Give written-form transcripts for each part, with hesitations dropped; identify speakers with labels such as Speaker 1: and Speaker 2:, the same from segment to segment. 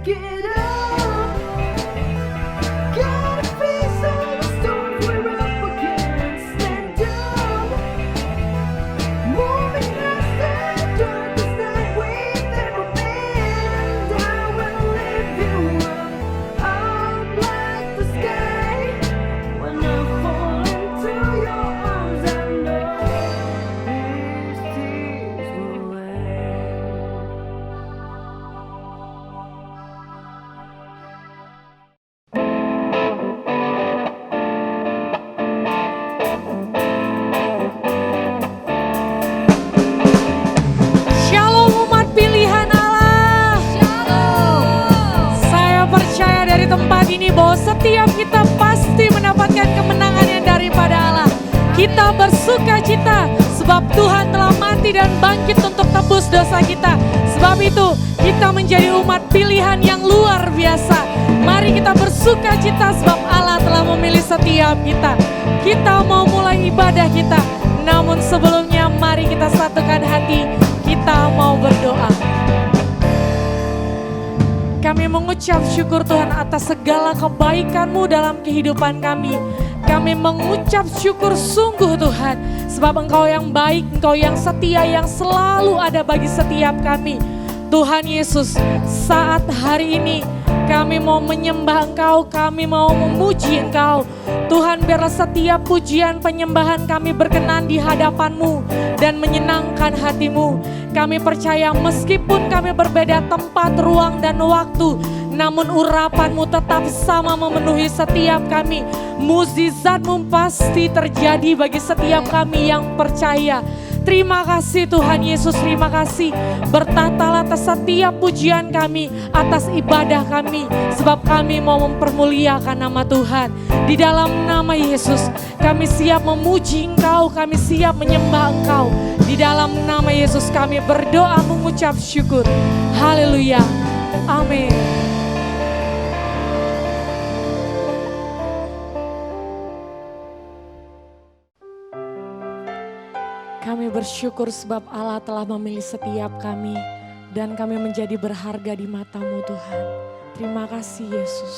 Speaker 1: get up. Gotta face all the storms we're up against. Stand up. Moving past the darkest night we've ever been. And I will lift you up like the sky. When I fall into your arms, I know these tears will end.
Speaker 2: Shalom umat pilihan Allah. Saya percaya dari tempat ini bahwa setiap kita pasti mendapatkan kemenangan yang daripada Allah. Kita bersuka cita sebab Tuhan telah mati dan bangkit untuk tebus dosa kita. Sebab itu kita menjadi umat pilihan yang luar biasa. Mari kita bersuka cita sebab Allah telah memilih setiap kita. Kita mau mulai ibadah kita. Namun sebelumnya mari kita satukan hati. Kita mau berdoa. Kami mengucap syukur Tuhan atas segala kebaikan-Mu dalam kehidupan kami. Kami mengucap syukur sungguh Tuhan. Sebab Engkau yang baik, Engkau yang setia, yang selalu ada bagi setiap kami. Tuhan Yesus, saat hari ini kami mau menyembah Engkau, kami mau memuji Engkau. Tuhan, biarlah setiap pujian penyembahan kami berkenan di hadapan-Mu dan menyenangkan hati-Mu. Kami percaya meskipun kami berbeda tempat, ruang, dan waktu, namun urapan-Mu tetap sama memenuhi setiap kami. Mukjizat-Mu pasti terjadi bagi setiap kami yang percaya. Terima kasih Tuhan Yesus, terima kasih. Bertatalah atas setiap pujian kami, atas ibadah kami. Sebab kami mau mempermuliakan nama Tuhan. Di dalam nama Yesus, kami siap memuji Engkau, kami siap menyembah Engkau. Di dalam nama Yesus kami berdoa mengucap syukur. Haleluya. Amin. Kami bersyukur sebab Allah telah memilih setiap kami dan kami menjadi berharga di mata-Mu Tuhan. Terima kasih Yesus.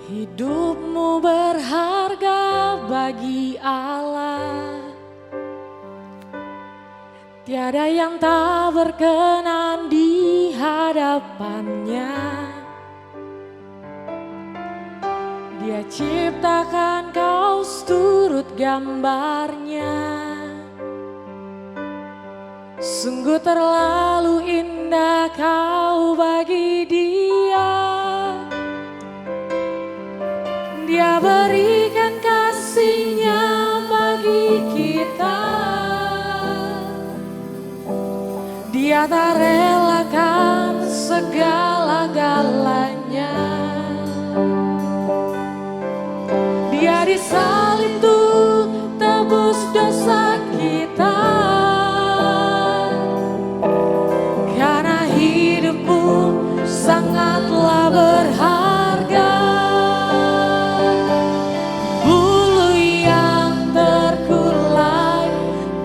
Speaker 2: Hidup-Mu berharga bagi Allah. Tiada yang tak berkenan di hadapan-Nya. Dia ciptakan kau turut gambarnya. Sungguh terlalu indah kau bagi Dia. Dia berikan kasih-Nya bagi kita. Dia tak relakan segala-galanya. Dia disalib tuh tebus dosa kita. Karena hidup-Mu sangatlah berharga. Bulu yang terkulai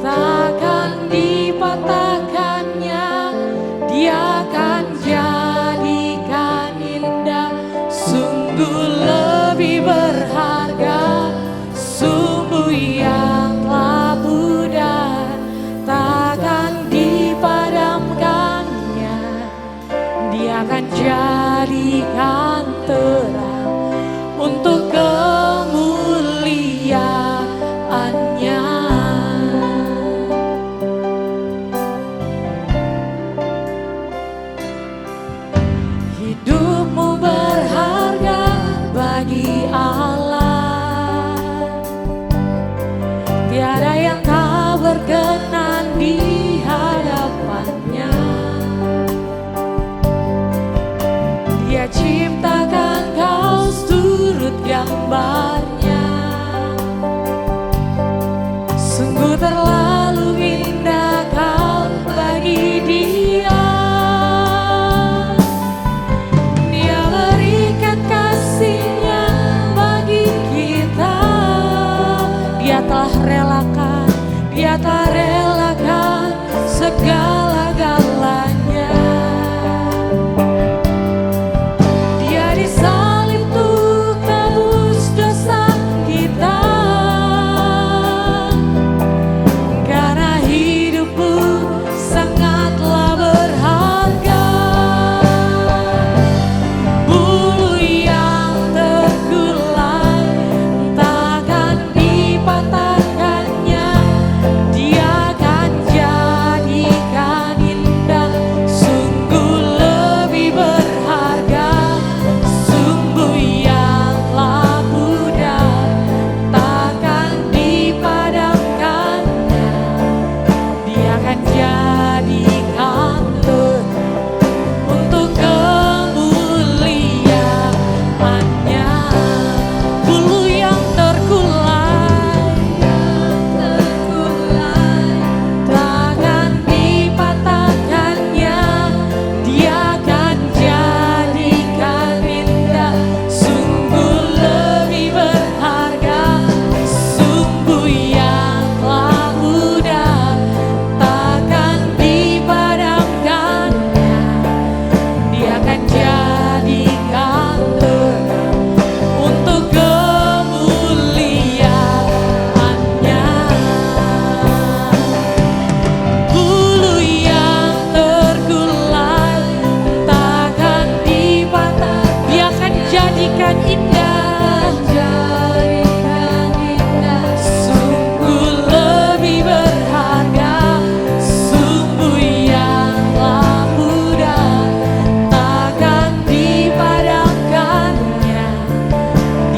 Speaker 2: takkan dipatahkannya. Dia akan jadikan indah, sungguh lebih berharga. akan jadikan terang untuk kemuliaannya. Bulu yang terkulai takkan dipatahkannya. Dia akan jadikan indah, sungguh lebih berharga, sumbu yang telah muda takkan dipadamkannya. Dia akan jadikan terang untuk kemuliaannya. Bulu yang terkulai takkan dipatah, dia akan jadikan indah, sungguh lebih berharga, sumbu yang telah muda takkan dipadamkannya.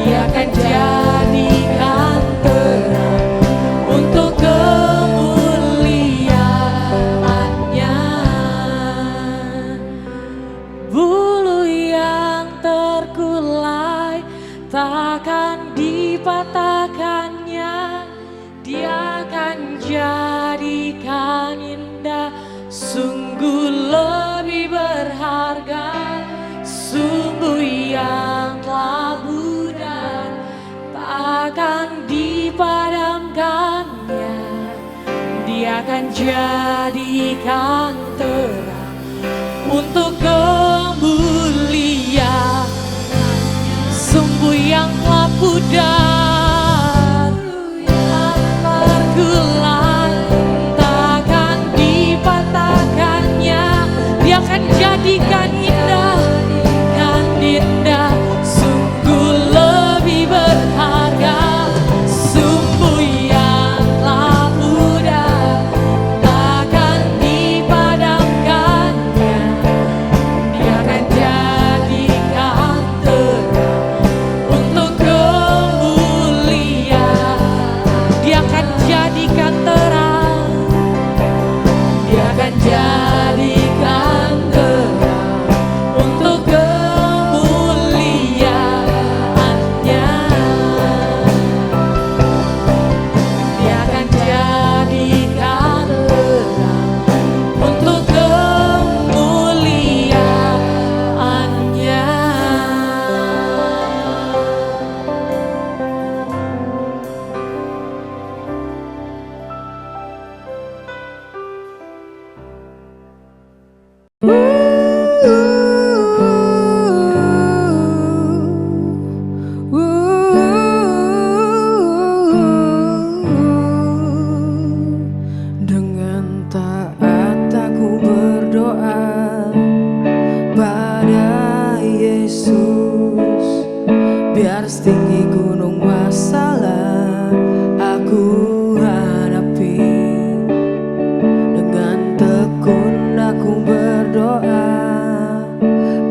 Speaker 2: Dia akan jadikan terang untuk kemuliaannya. Bulu yang terkulai takkan dipatahkannya. Dia akan jadikan indah, sungguh lebih berharga, sumbu yang telah pudar takkan dipadamkannya. Dia akan jadikan terang untuk kemuliaan, sumbu yang telah pudar terkulai takkan dipatahkannya. Dia akan jadikan indah, kan indah, sungguh lebih berharga, sumbu yang telah pudar takkan dipadamkannya. Dia akan jadikan terang untuk kemuliaan. Dia akan jadikan terang, dia akan jadikan terang untuk kemuliaannya. Dia akan jadikan terang untuk kemuliaannya.
Speaker 3: Dengan taat aku berdoa pada Yesus, biar setinggi gunung masalah aku hadapi. Dengan tekun aku berdoa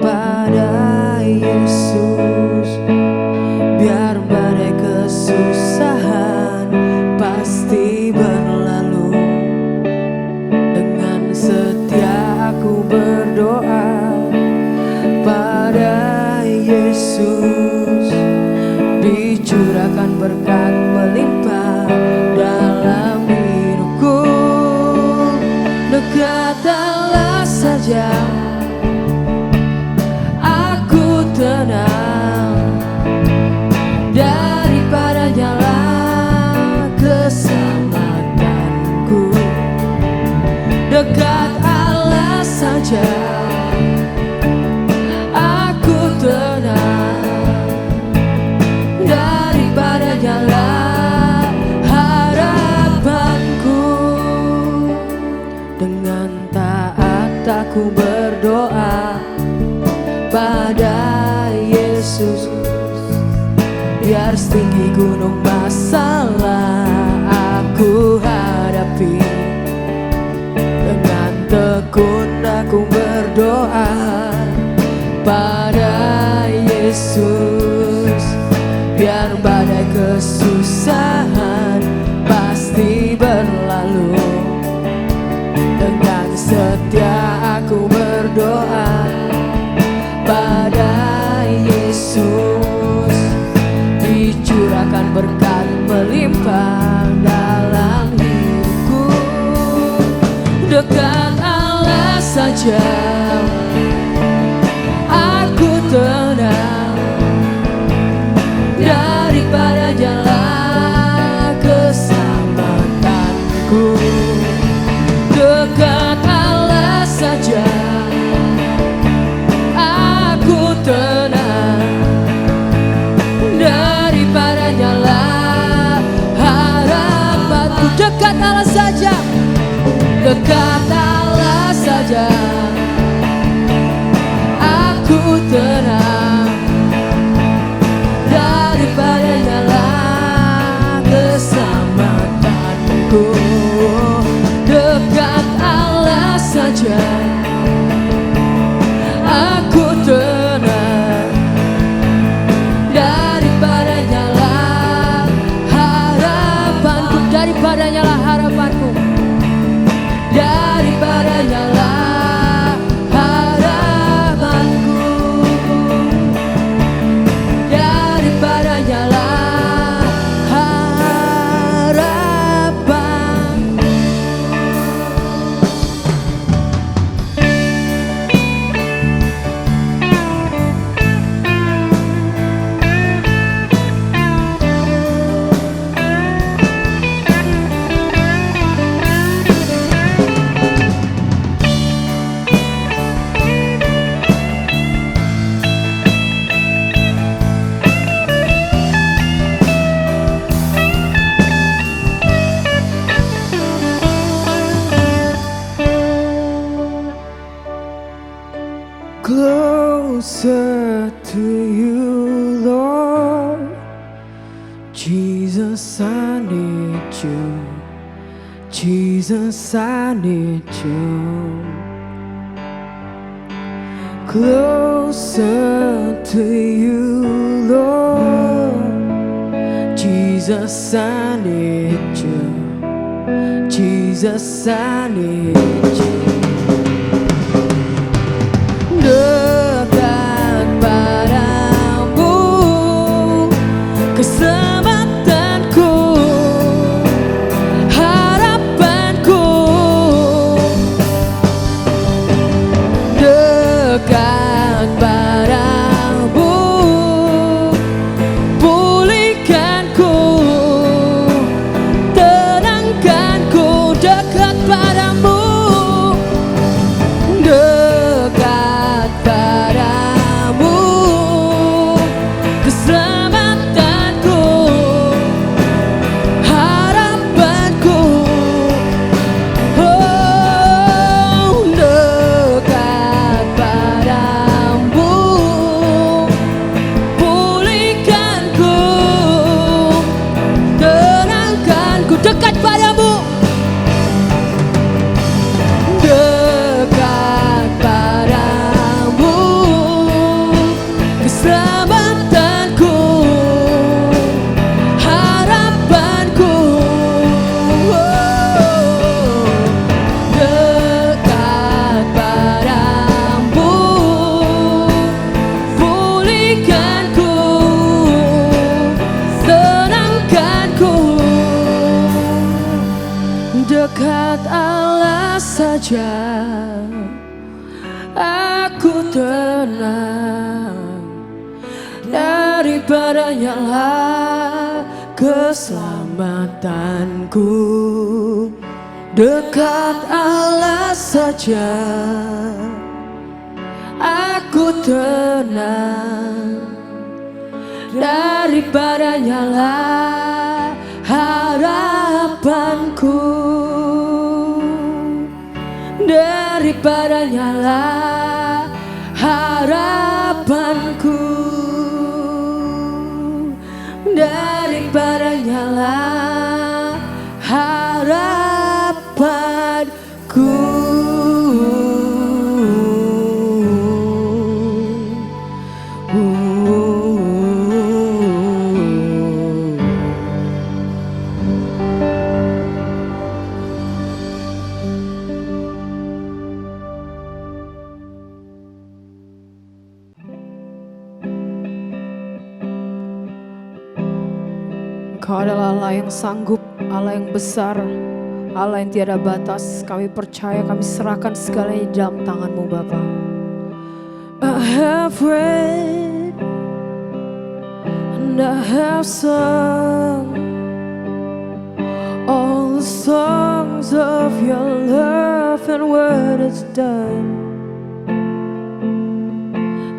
Speaker 3: pada Yesus, biar badai kesusahan pasti berlalu. Dengan setia aku berdoa pada Yesus, dicurahkan berkat melimpah dalam hidupku. Dekat Allah saja aku tenang, daripada nyala keselamatanku. Dekat Allah saja aku tenang, daripada nyala harapanku. Dengan taat aku berdoa pada Yesus, biar setinggi gunung masalah aku hadapi. Dengan tekun aku berdoa pada Yesus, biar badai kesusahan pasti berlalu. setia aku berdoa pada Yesus, dicurahkan berkat melimpah dalam hidupku. Dekat Allah saja aku tenang, daripada jalan keselamatanku. Dekat Allah saja aku tenang, daripada jalan harapanku. Dekat Allah saja, dekat Allah saja aku tenang, daripada jalan keselamatanku. Dekat Allah saja aku tenang, daripada jalan harapanku. Daripada nyala harapanku, daripada nyala harapanku, daripada nyala harapanku. Closer to you, Lord Jesus, I need you. Jesus, I need you. Closer to you, Lord Jesus, I need you. Jesus, I need you. Dekat padamu keselamatanku, harapanku. Dekat padamu pulihkanku, tenangkanku. Dekat padamu, dekat padamu keselamatanku, harapanku. Oh, dekat padamu pulihkanku, tenangkanku. Dekat padamu, dekat padamu keselamatanku, harapanku. Oh, dekat padamu pulihkanku, tenangkanku. Dekat Allah saja aku tenang, daripadanya lah keselamatanku. Dekat Allah saja aku tenang, daripadanya lah harapanku. Daripadanya lah harapanku, daripadanya lah harapanku. Engkau adalah Allah yang sanggup, Allah yang besar, Allah yang tiada batas. Kami percaya, kami serahkan segalanya di dalam tangan-Mu Bapa. I have read and I have sung all the songs of your love and what it's done.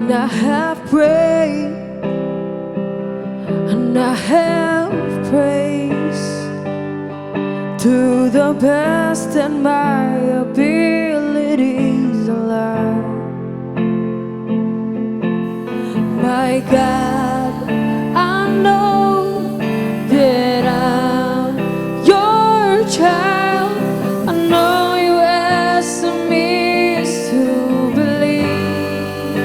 Speaker 3: And I have prayed and I have praised to the best and my abilities allowed. My God, I know that I'm your child. I know you asked me to believe.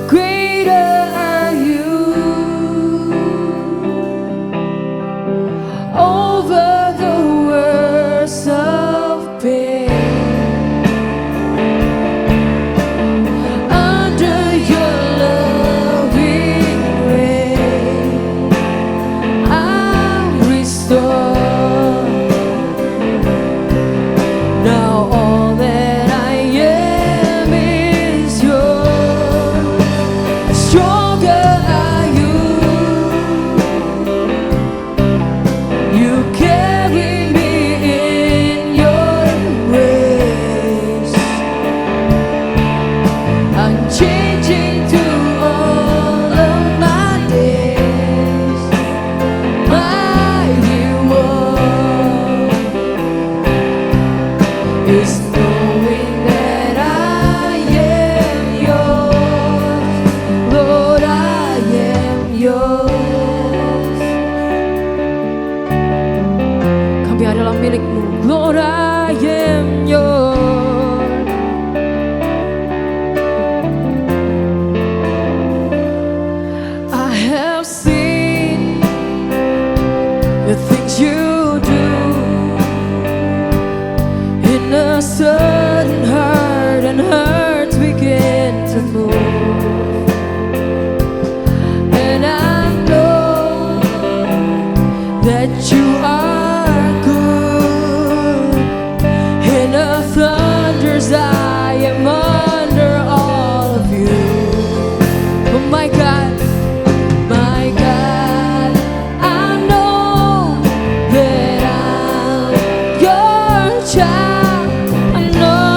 Speaker 3: Greater are you over the worst of pain. Under your loving reign, I'm restored. Now all that I am is yours. Stronger are you. You carry me in your embrace. I'm changing through all of my days. My reward is knowing that I am yours. Lord, I am yours. Kami adalah milik-Mu. Lord, I am yours. I have seen the things you do in a sudden heart, and hearts begin to move. And I know that you are good. In a thunders I am under all of you. But my God, I know that I'm your child. I know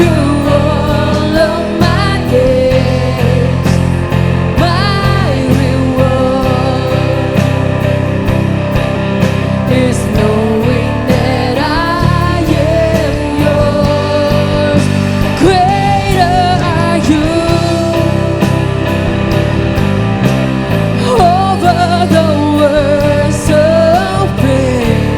Speaker 3: through all of my days. My reward is knowing that I am yours. Greater are you over the words of pain.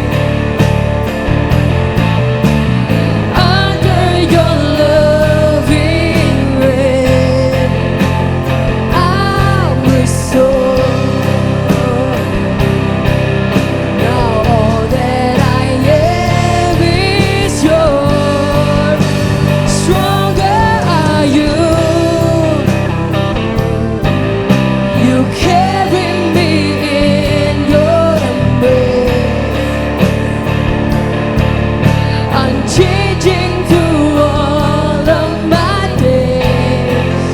Speaker 3: Under your loving reign, I'm restored. Now all that I am is yours. Stronger are you. You carry me in your embrace, unchanging through all of my days.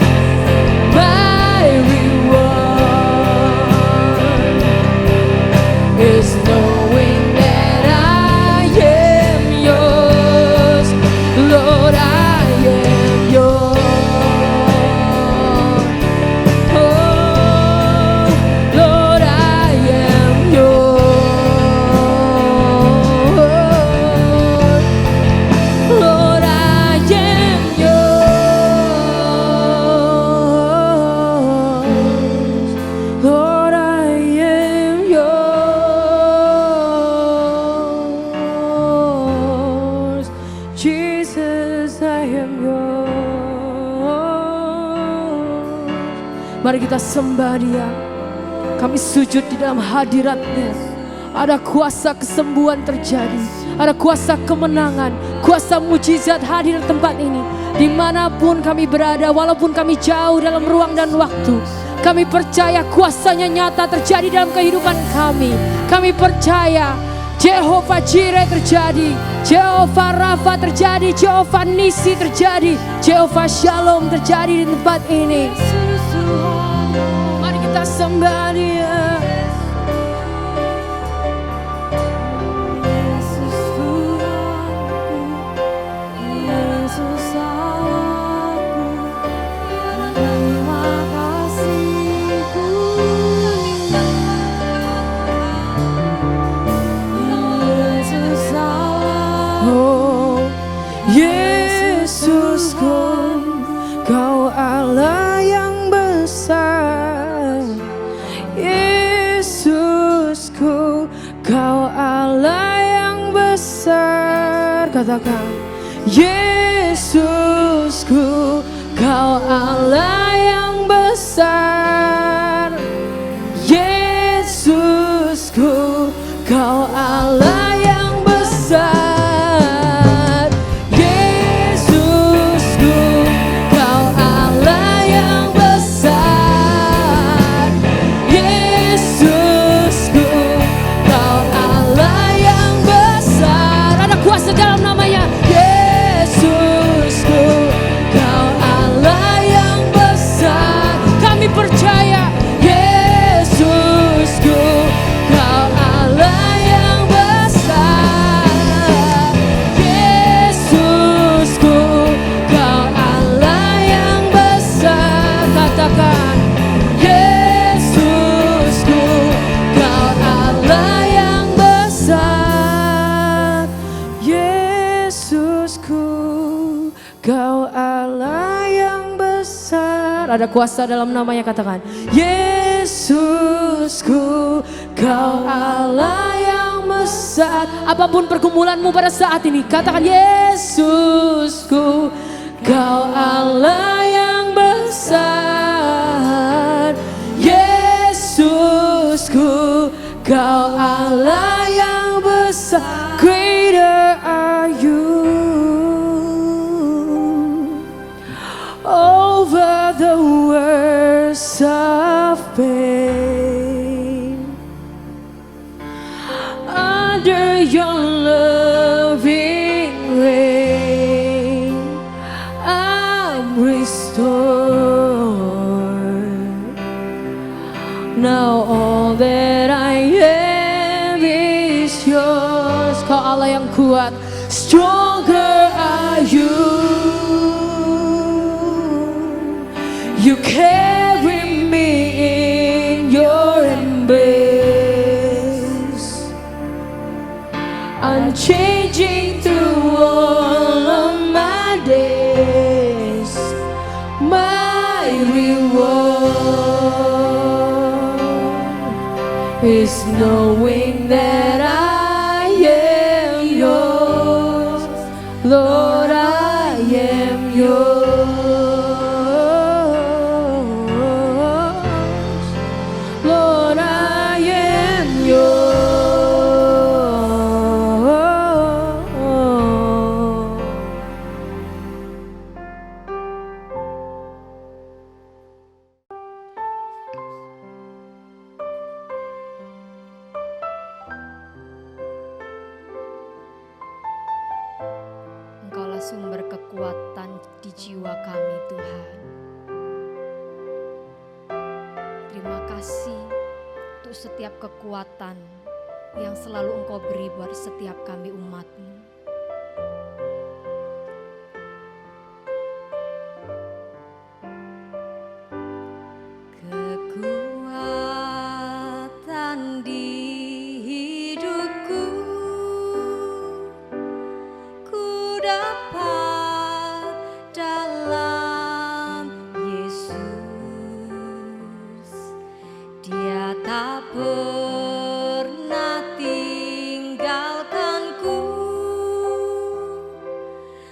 Speaker 3: My reward is knowing that I am yours. Lord, I am yours. Oh, Lord, I am yours. Lord, I am yours. Lord, I am yours. Jesus, I am yours. Mari kita sembah Dia. Kami sujud di dalam hadirat-Nya. Ada kuasa kesembuhan terjadi. Ada kuasa kemenangan, kuasa mujizat hadir di tempat ini. Dimanapun kami berada, walaupun kami jauh dalam ruang dan waktu, kami percaya kuasanya nyata terjadi dalam kehidupan kami. Kami percaya Jehovah Jireh terjadi, Jehovah Rafa terjadi, Jehovah Nisi terjadi, Jehovah Shalom terjadi di tempat ini. Mari kita sembah Dia.
Speaker 1: Yesus Tuhanku, Yesus Allahku, terima kasihku. Yesus Allahku,
Speaker 3: Oh, Yesusku, Kau Allah yang besar. Yesusku, Kau Allah yang besar. Katakan, Yesusku, Kau Allah yang besar. Yesusku, Kau Allah yang besar. Yesusku, Kau Allah yang besar. Yesusku, Kau Allah yang besar. Ada kuasa dalam namanya. Yesusku, Kau Allah yang besar. Kami percaya. Yesusku, Kau Allah yang besar. Yesusku, Kau Allah yang besar. Katakan, Yesusku, Kau Allah yang besar. Yesusku, Kau Allah yang besar. Ada kuasa dalam namanya, katakan, Yesusku, Kau Allah yang besar. Apapun pergumulanmu pada saat ini, katakan, Yesusku, Kau Allah yang besar. Yesusku, Kau Allah yang besar. Greater are you over the worst of pain. Under your loving reign, I'm restored. Now all that I am is yours. Kau Allah yang kuat, stronger are you. is knowing that I am yours. Lord, I am yours. Lord, I am yours. Engkaulah sumber kekuatan di jiwa kami, Tuhan. Terima kasih untuk setiap kekuatan yang selalu Engkau beri buat setiap kami umat-Mu. Kekuatan di hidupku ku dapat dalam Yesus. Dia tak pernah tinggalkanku,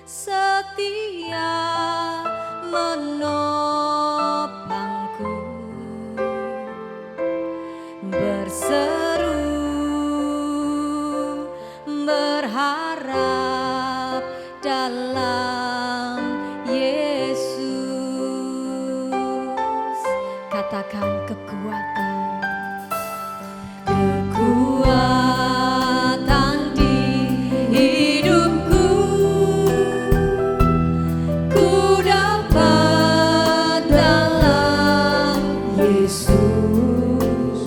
Speaker 3: setia menopangku, berseru berharap dalam Yesus. Katakan kekuatan di hidupku ku dapat dalam Yesus.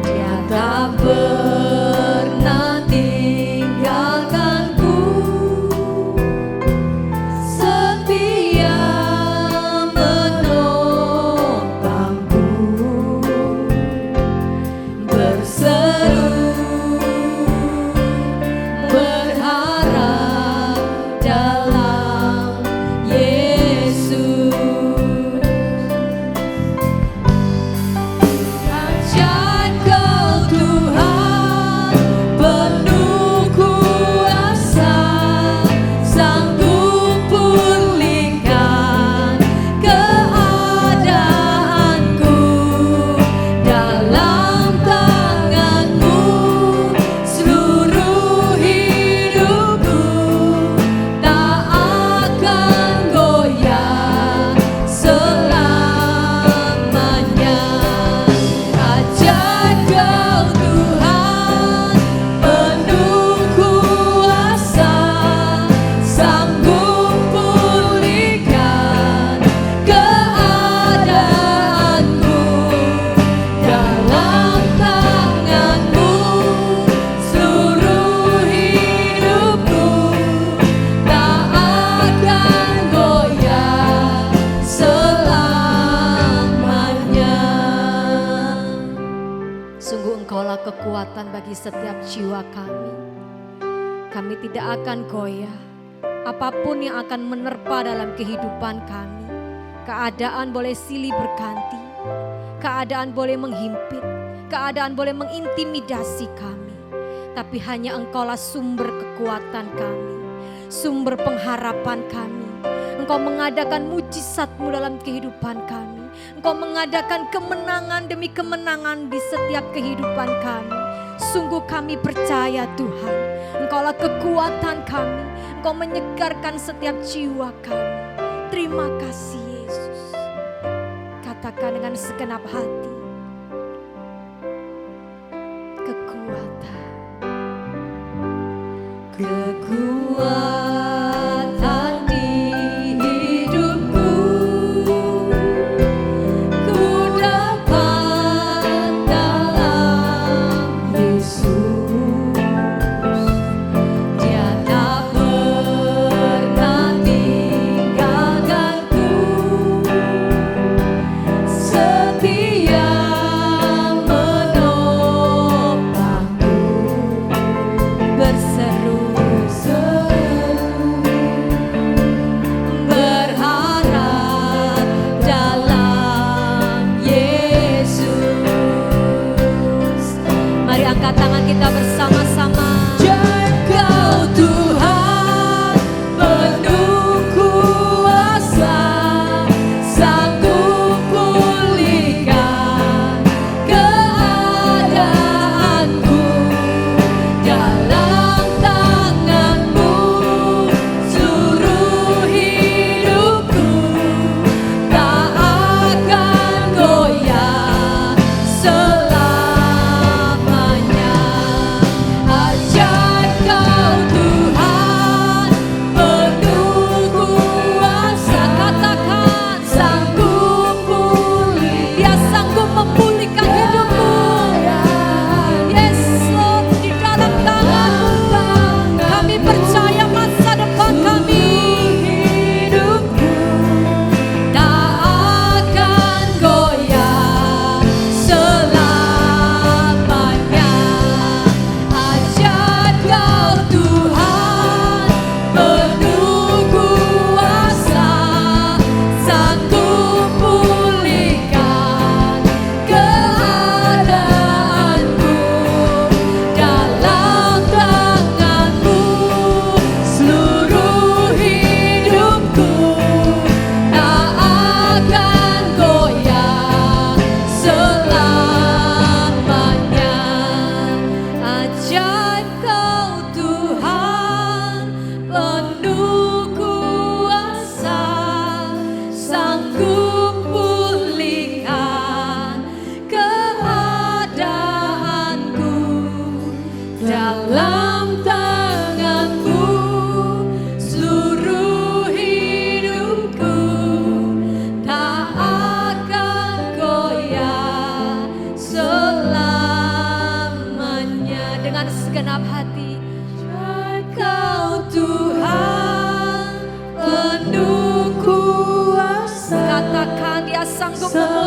Speaker 3: Dia tak pernah tinggalkanku, setia menopangku, berseru berharap dalam Yesus. Ajaib Kau Tuhan, penuh kuasa, sanggup pulihkan keadaanku. Dalam tangan-Mu seluruh hidupku tak akan goyah selamanya. Ajaib Kau Tuhan, penuh kuasa, sanggup pulihkan keadaanku. Dalam tangan-Mu seluruh hidupku tak akan goyah selamanya. Sungguh Engkaulah kekuatan bagi setiap jiwa kami. Kami tidak akan goyah apapun yang akan menerpa dalam kehidupan kami. Keadaan boleh silih berganti, keadaan boleh menghimpit, keadaan boleh mengintimidasi kami, tapi hanya Engkaulah sumber kekuatan kami, sumber pengharapan kami. Engkau mengadakan mujizat-Mu dalam kehidupan kami. Engkau mengadakan kemenangan demi kemenangan di setiap kehidupan kami. Sungguh kami percaya Tuhan, Engkaulah kekuatan kami. Engkau menyegarkan setiap jiwa kami. Terima kasih Yesus. Katakan dengan segenap hati, kekuatan. Kekuatan di hidupku ku dapat dalam Yesus. Dia tak pernah tinggalkanku, setia menopangku, berseru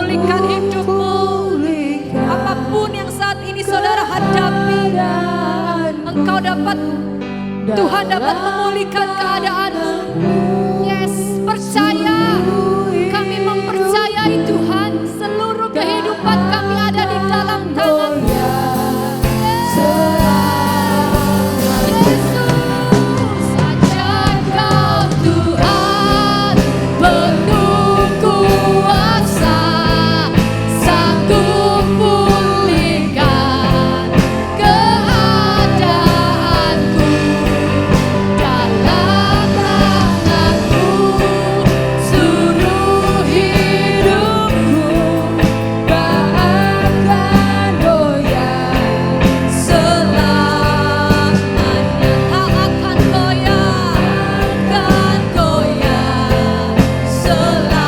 Speaker 4: memulihkan hidupmu. Apapun yang saat ini saudara hadapi, engkau dapat, Tuhan dapat memulihkan keadaanmu. Yes, percaya. Kami mempercayai Tuhan, seluruh kehidupan kami ada di dalam tangan-Mu. Yesus, ajaibkau Tuhan, penuh kuasa, sanggup pulihkan keadaanku. Dalam tangan-Mu suruh hidupku akan goyang selamanya. Tak akan goyang, akan goyang selamanya.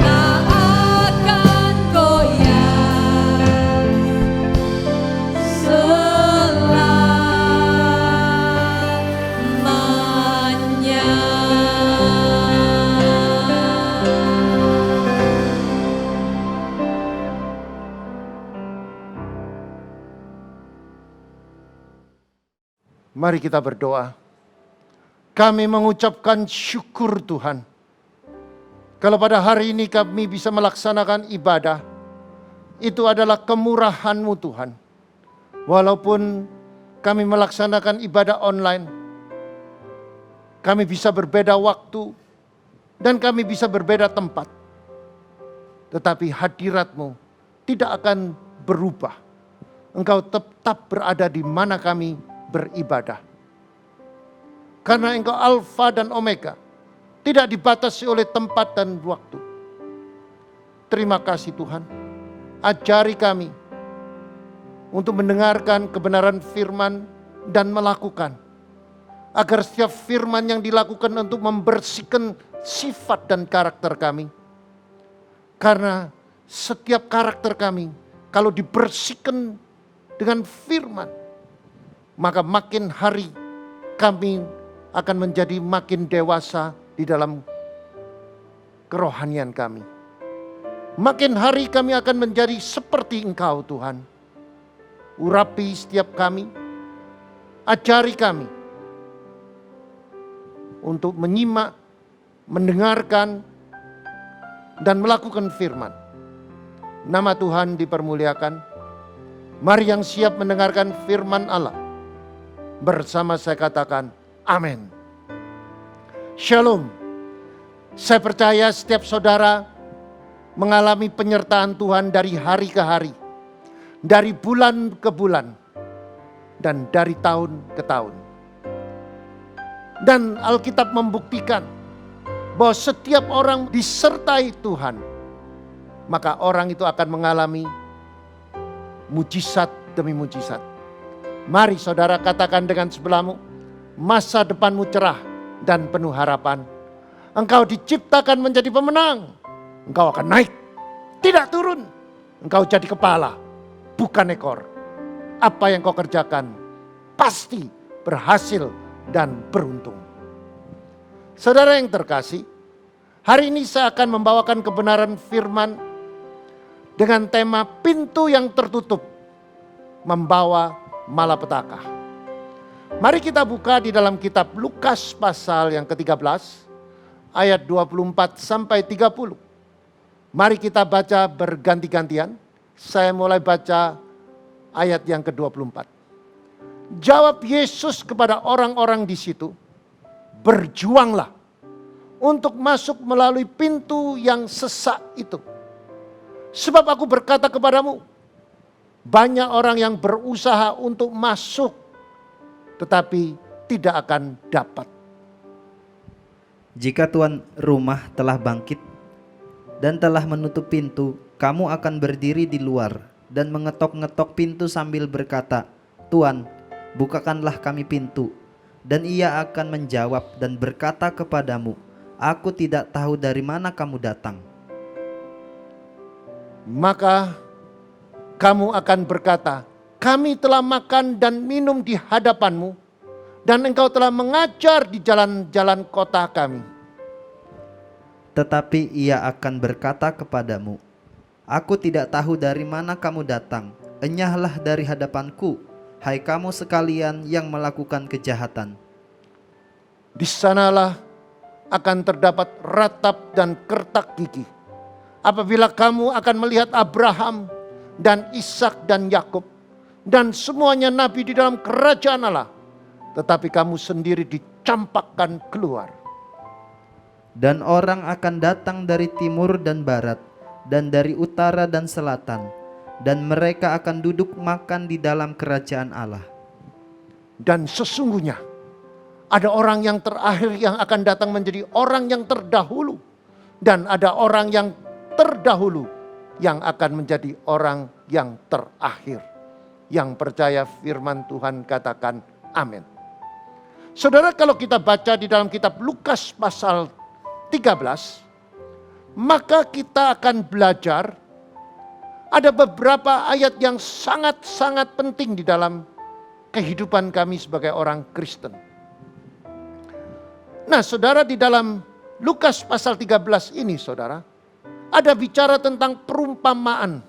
Speaker 4: Tak akan goyang selamanya.
Speaker 5: Mari kita berdoa. Kami mengucapkan syukur Tuhan. Kalau pada hari ini kami bisa melaksanakan ibadah, itu adalah kemurahan-Mu Tuhan. Walaupun kami melaksanakan ibadah online, kami bisa berbeda waktu, dan kami bisa berbeda tempat. Tetapi hadirat-Mu tidak akan berubah. Engkau tetap berada di mana kami beribadah. Karena Engkau Alfa dan Omega, tidak dibatasi oleh tempat dan waktu. Terima kasih Tuhan. Ajari kami untuk mendengarkan kebenaran firman dan melakukan. Agar setiap firman yang dilakukan untuk membersihkan sifat dan karakter kami. Karena setiap karakter kami kalau dibersihkan dengan firman, maka makin hari kami akan menjadi makin dewasa di dalam kerohanian kami. Makin hari kami akan menjadi seperti Engkau Tuhan. Urapi setiap kami, ajari kami untuk menyimak, mendengarkan, dan melakukan firman. Nama Tuhan dipermuliakan. Mari yang siap mendengarkan firman Allah. Bersama saya katakan, amin. Shalom. Saya percaya setiap saudara mengalami penyertaan Tuhan dari hari ke hari. Dari bulan ke bulan. Dan dari tahun ke tahun. Dan Alkitab membuktikan bahwa setiap orang disertai Tuhan, maka orang itu akan mengalami mujizat demi mujizat. Mari saudara katakan dengan sebelahmu, masa depanmu cerah dan penuh harapan. Engkau diciptakan menjadi pemenang. Engkau akan naik, tidak turun. Engkau jadi kepala, bukan ekor. Apa yang kau kerjakan pasti berhasil dan beruntung. Saudara yang terkasih, hari ini saya akan membawakan kebenaran firman dengan tema pintu yang tertutup membawa malapetaka. Mari kita buka di dalam kitab Lukas pasal yang ke-13 ayat 24 sampai 30. Mari kita baca berganti-gantian. Saya mulai baca ayat yang ke-24. Jawab Yesus kepada orang-orang di situ, berjuanglah untuk masuk melalui pintu yang sesak itu. Sebab aku berkata kepadamu, banyak orang yang berusaha untuk masuk, tetapi tidak akan dapat.
Speaker 6: Jika tuan rumah telah bangkit dan telah menutup pintu, kamu akan berdiri di luar dan mengetok-ngetok pintu sambil berkata, Tuan, bukakanlah kami pintu. Dan ia akan menjawab dan berkata kepadamu, aku tidak tahu dari mana kamu datang.
Speaker 5: Maka kamu akan berkata, kami telah makan dan minum di hadapanmu, dan engkau telah mengajar di jalan-jalan kota kami.
Speaker 6: Tetapi ia akan berkata kepadamu, Aku tidak tahu dari mana kamu datang. Enyahlah dari hadapanku, hai kamu sekalian yang melakukan kejahatan.
Speaker 5: Di sanalah akan terdapat ratap dan kertak gigi. Apabila kamu akan melihat Abraham dan Ishak dan Yakub dan semuanya nabi di dalam kerajaan Allah, tetapi kamu sendiri dicampakkan keluar.
Speaker 6: Dan orang akan datang dari timur dan barat, dan dari utara dan selatan, dan mereka akan duduk makan di dalam kerajaan Allah.
Speaker 5: Dan sesungguhnya ada orang yang terakhir yang akan datang menjadi orang yang terdahulu. Dan ada orang yang terdahulu yang akan menjadi orang yang terakhir. Yang percaya firman Tuhan katakan amin. Saudara, kalau kita baca di dalam kitab Lukas pasal 13, maka kita akan belajar ada beberapa ayat yang sangat-sangat penting di dalam kehidupan kami sebagai orang Kristen. Nah, saudara, di dalam Lukas pasal 13 ini, saudara, ada bicara tentang perumpamaan.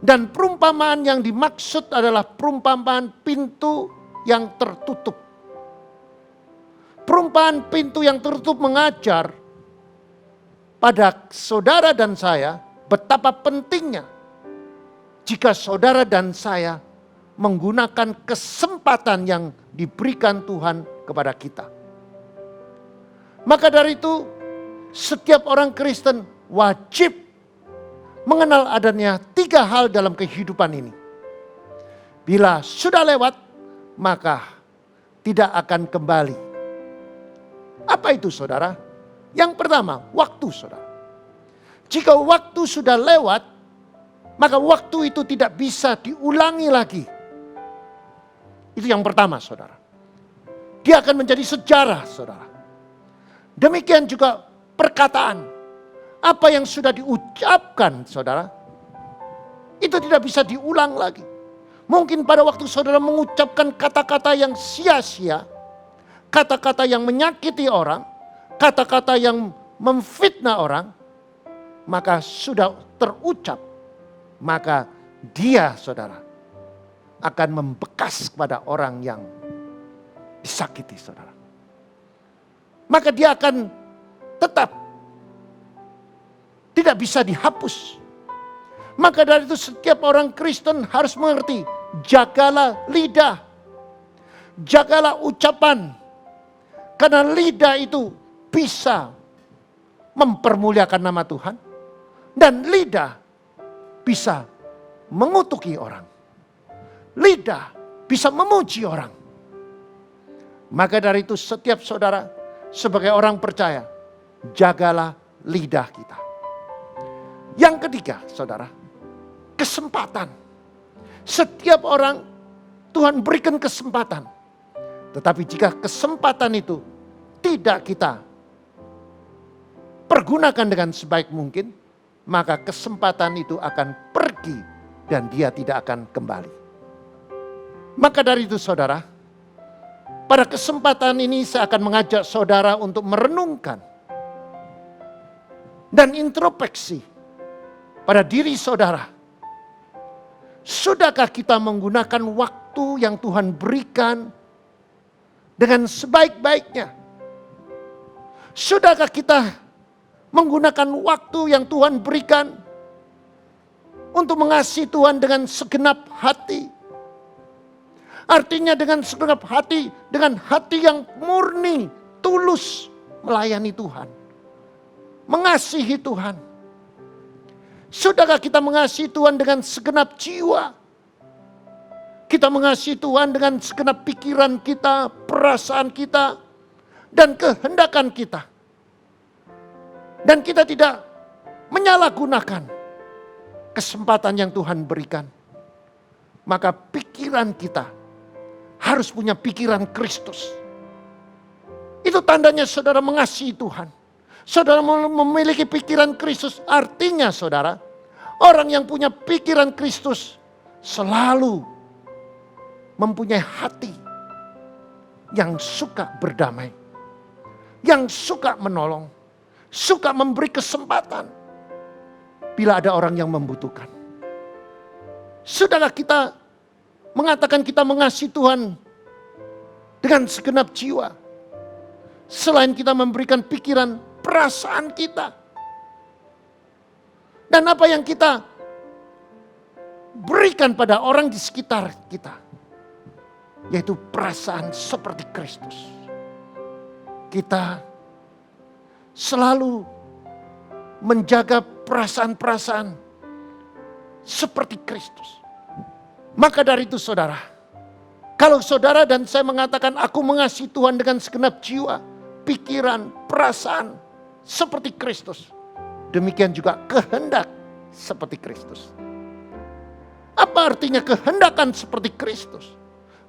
Speaker 5: Dan perumpamaan yang dimaksud adalah perumpamaan pintu yang tertutup. Perumpamaan pintu yang tertutup mengajar pada saudara dan saya betapa pentingnya jika saudara dan saya menggunakan kesempatan yang diberikan Tuhan kepada kita. Maka dari itu, setiap orang Kristen wajib mengenal adanya 3 hal dalam kehidupan ini. Bila sudah lewat, maka tidak akan kembali. Apa itu, saudara? Yang pertama, waktu, saudara. Jika waktu sudah lewat, maka waktu itu tidak bisa diulangi lagi. Itu yang pertama, saudara. Dia akan menjadi sejarah, saudara. Demikian juga perkataan. Apa yang sudah diucapkan, saudara, itu tidak bisa diulang lagi. Mungkin pada waktu saudara mengucapkan kata-kata yang sia-sia, kata-kata yang menyakiti orang, kata-kata yang memfitnah orang, maka sudah terucap, maka dia, saudara, akan membekas kepada orang yang disakiti, saudara. Maka dia akan tetap tidak bisa dihapus. Maka dari itu setiap orang Kristen harus mengerti, jagalah lidah, jagalah ucapan. Karena lidah itu bisa mempermuliakan nama Tuhan. Dan lidah bisa mengutuki orang. Lidah bisa memuji orang. Maka dari itu setiap saudara sebagai orang percaya, jagalah lidah kita. Yang ketiga, saudara, kesempatan. Setiap orang Tuhan berikan kesempatan. Tetapi jika kesempatan itu tidak kita pergunakan dengan sebaik mungkin, maka kesempatan itu akan pergi dan dia tidak akan kembali. Maka dari itu, saudara, pada kesempatan ini saya akan mengajak saudara untuk merenungkan dan introspeksi pada diri saudara. Sudahkah kita menggunakan waktu yang Tuhan berikan dengan sebaik-baiknya? Sudahkah kita menggunakan waktu yang Tuhan berikan untuk mengasihi Tuhan dengan segenap hati? Artinya dengan segenap hati, dengan hati yang murni, tulus melayani Tuhan, mengasihi Tuhan. Sudahkah kita mengasihi Tuhan dengan segenap jiwa? Kita mengasihi Tuhan dengan segenap pikiran kita, perasaan kita, dan kehendakan kita. Dan kita tidak menyalahgunakan kesempatan yang Tuhan berikan. Maka pikiran kita harus punya pikiran Kristus. Itu tandanya saudara mengasihi Tuhan. Saudara memiliki pikiran Kristus, artinya saudara, orang yang punya pikiran Kristus selalu mempunyai hati yang suka berdamai, yang suka menolong, suka memberi kesempatan bila ada orang yang membutuhkan. Sudahkah kita mengatakan kita mengasihi Tuhan dengan segenap jiwa? Selain kita memberikan pikiran, perasaan kita. Dan apa yang kita berikan pada orang di sekitar kita. Yaitu perasaan seperti Kristus. Kita selalu menjaga perasaan-perasaan seperti Kristus. Maka dari itu saudara, kalau saudara dan saya mengatakan aku mengasihi Tuhan dengan segenap jiwa, pikiran, perasaan seperti Kristus. Demikian juga kehendak seperti Kristus. Apa artinya kehendakan seperti Kristus?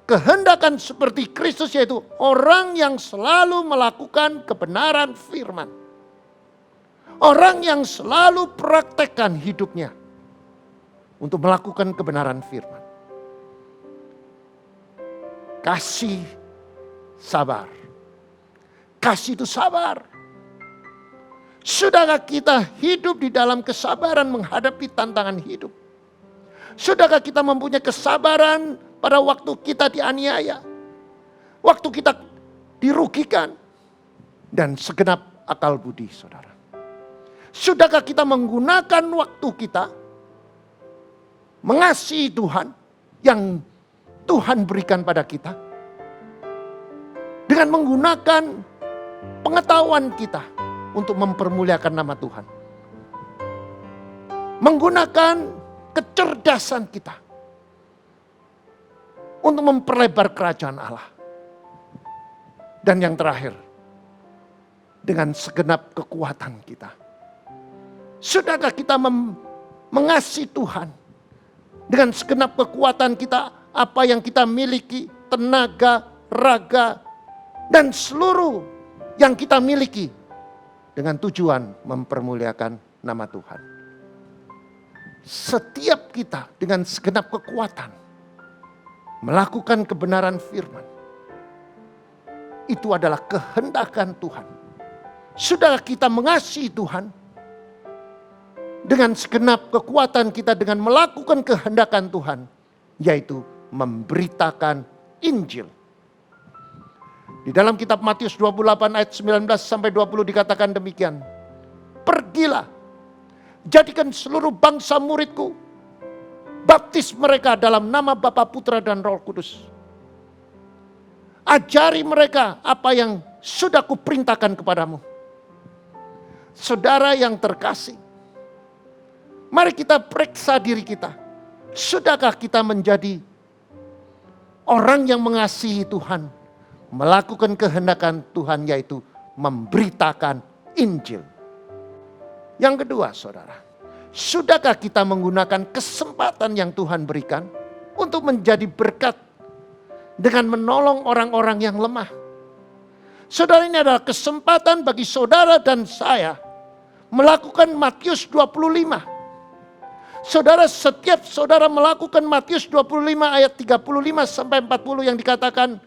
Speaker 5: Kehendakan seperti Kristus yaitu orang yang selalu melakukan kebenaran firman. Orang yang selalu praktekkan hidupnya untuk melakukan kebenaran firman. Kasih sabar. Kasih itu sabar. Sudahkah kita hidup di dalam kesabaran menghadapi tantangan hidup? Sudahkah kita mempunyai kesabaran pada waktu kita dianiaya? Waktu kita dirugikan? Dan segenap akal budi saudara. Sudahkah kita menggunakan waktu kita mengasihi Tuhan yang Tuhan berikan pada kita? Dengan menggunakan pengetahuan kita untuk mempermuliakan nama Tuhan. Menggunakan kecerdasan kita untuk memperlebar kerajaan Allah. Dan yang terakhir, dengan segenap kekuatan kita. Sudahkah kita mengasihi Tuhan dengan segenap kekuatan kita, apa yang kita miliki, tenaga, raga, dan seluruh yang kita miliki dengan tujuan mempermuliakan nama Tuhan. Setiap kita dengan segenap kekuatan melakukan kebenaran firman. Itu adalah kehendakan Tuhan. Sudahkah kita mengasihi Tuhan dengan segenap kekuatan kita dengan melakukan kehendakan Tuhan, yaitu memberitakan Injil. Di dalam kitab Matius 28 ayat 19 sampai 20 dikatakan demikian. Pergilah, jadikan seluruh bangsa muridku, baptis mereka dalam nama Bapa, Putra dan Roh Kudus. Ajari mereka apa yang sudah kuperintahkan kepadamu. Saudara yang terkasih, mari kita periksa diri kita. Sudahkah kita menjadi orang yang mengasihi Tuhan, melakukan kehendakan Tuhan yaitu memberitakan Injil. Yang kedua saudara, sudahkah kita menggunakan kesempatan yang Tuhan berikan untuk menjadi berkat dengan menolong orang-orang yang lemah. Saudara, ini adalah kesempatan bagi saudara dan saya melakukan Matius 25. Saudara, setiap saudara melakukan Matius 25 ayat 35 sampai 40 yang dikatakan,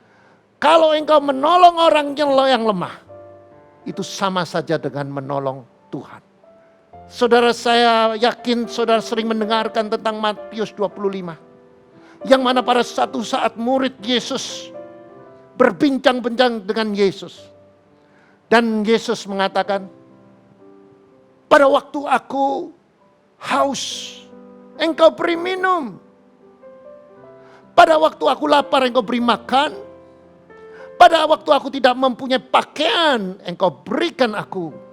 Speaker 5: kalau engkau menolong orang yang lemah, itu sama saja dengan menolong Tuhan. Saudara, saya yakin saudara sering mendengarkan tentang Matius 25. Yang mana pada satu saat murid Yesus berbincang-bincang dengan Yesus. Dan Yesus mengatakan, pada waktu aku haus, engkau beri minum. Pada waktu aku lapar, engkau beri makan. Pada waktu aku tidak mempunyai pakaian, engkau berikan aku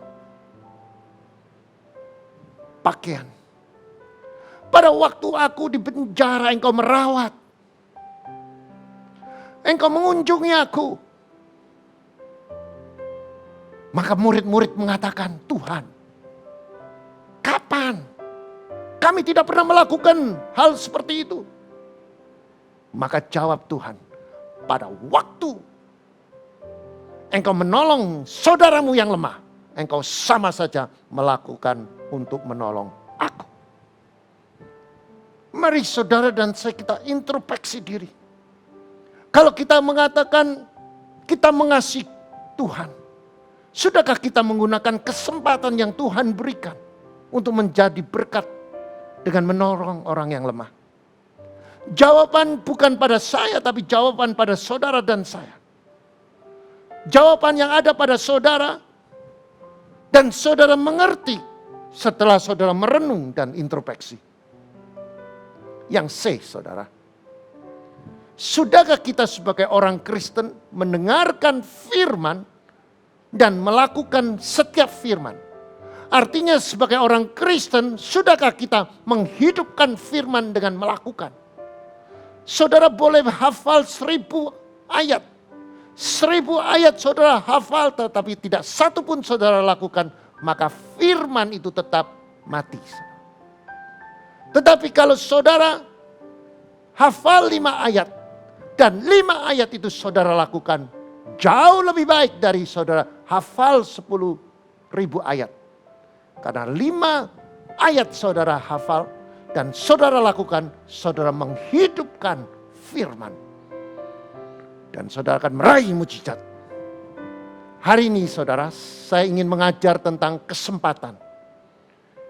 Speaker 5: pakaian. Pada waktu aku di penjara, engkau merawat. Engkau mengunjungi aku. Maka murid-murid mengatakan, Tuhan, kapan? Kami tidak pernah melakukan hal seperti itu. Maka jawab Tuhan, pada waktu engkau menolong saudaramu yang lemah, engkau sama saja melakukan untuk menolong aku. Mari saudara dan saya kita introspeksi diri. Kalau kita mengatakan kita mengasihi Tuhan, Sudahkah kita menggunakan kesempatan yang Tuhan berikan untuk menjadi berkat dengan menolong orang yang lemah? Jawaban bukan pada saya, tapi jawaban pada saudara dan saya. Jawaban yang ada pada saudara dan saudara mengerti setelah saudara merenung dan introspeksi. Yang C, saudara. Sudahkah kita sebagai orang Kristen mendengarkan firman dan melakukan setiap firman? Artinya sebagai orang Kristen, sudahkah kita menghidupkan firman dengan melakukan? Saudara boleh hafal 1000 ayat. 1000 ayat saudara hafal tetapi tidak satu pun saudara lakukan, maka firman itu tetap mati. Tetapi kalau saudara hafal 5 ayat dan 5 ayat itu saudara lakukan, jauh lebih baik dari saudara hafal 10.000 ayat. Karena 5 ayat saudara hafal dan saudara lakukan, saudara menghidupkan firman. Dan saudara akan meraih mujizat. Hari ini saudara, saya ingin mengajar tentang kesempatan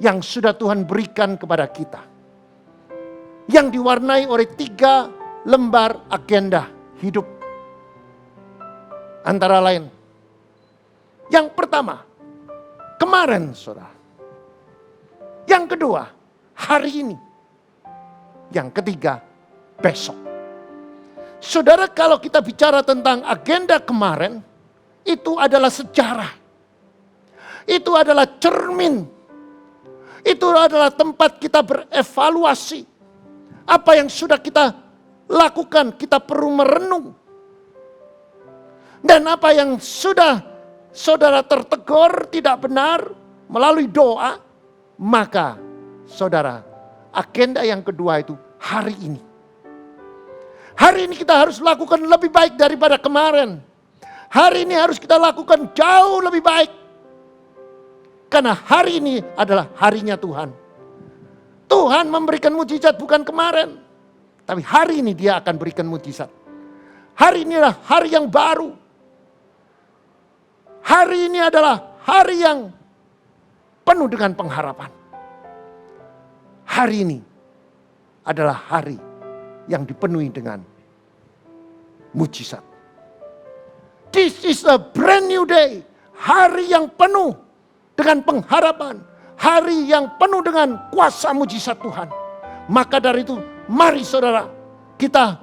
Speaker 5: yang sudah Tuhan berikan kepada kita. Yang diwarnai oleh 3 lembar agenda hidup. Antara lain, yang pertama, kemarin saudara. Yang kedua, hari ini. Yang ketiga, besok. Saudara, kalau kita bicara tentang agenda kemarin, itu adalah sejarah. Itu adalah cermin. Itu adalah tempat kita berevaluasi. Apa yang sudah kita lakukan, kita perlu merenung. Dan apa yang sudah saudara tertegur tidak benar melalui doa, maka saudara, agenda yang kedua itu hari ini. Hari ini kita harus lakukan lebih baik daripada kemarin. Hari ini harus kita lakukan jauh lebih baik. Karena hari ini adalah harinya Tuhan. Tuhan memberikan mujizat bukan kemarin. Tapi hari ini dia akan berikan mujizat. Hari ini adalah hari yang baru. Hari ini adalah hari yang penuh dengan pengharapan. Hari ini adalah hari yang dipenuhi dengan mujizat. This is a brand new day. Hari yang penuh dengan pengharapan. Hari yang penuh dengan kuasa mujizat Tuhan. Maka dari itu, mari saudara, kita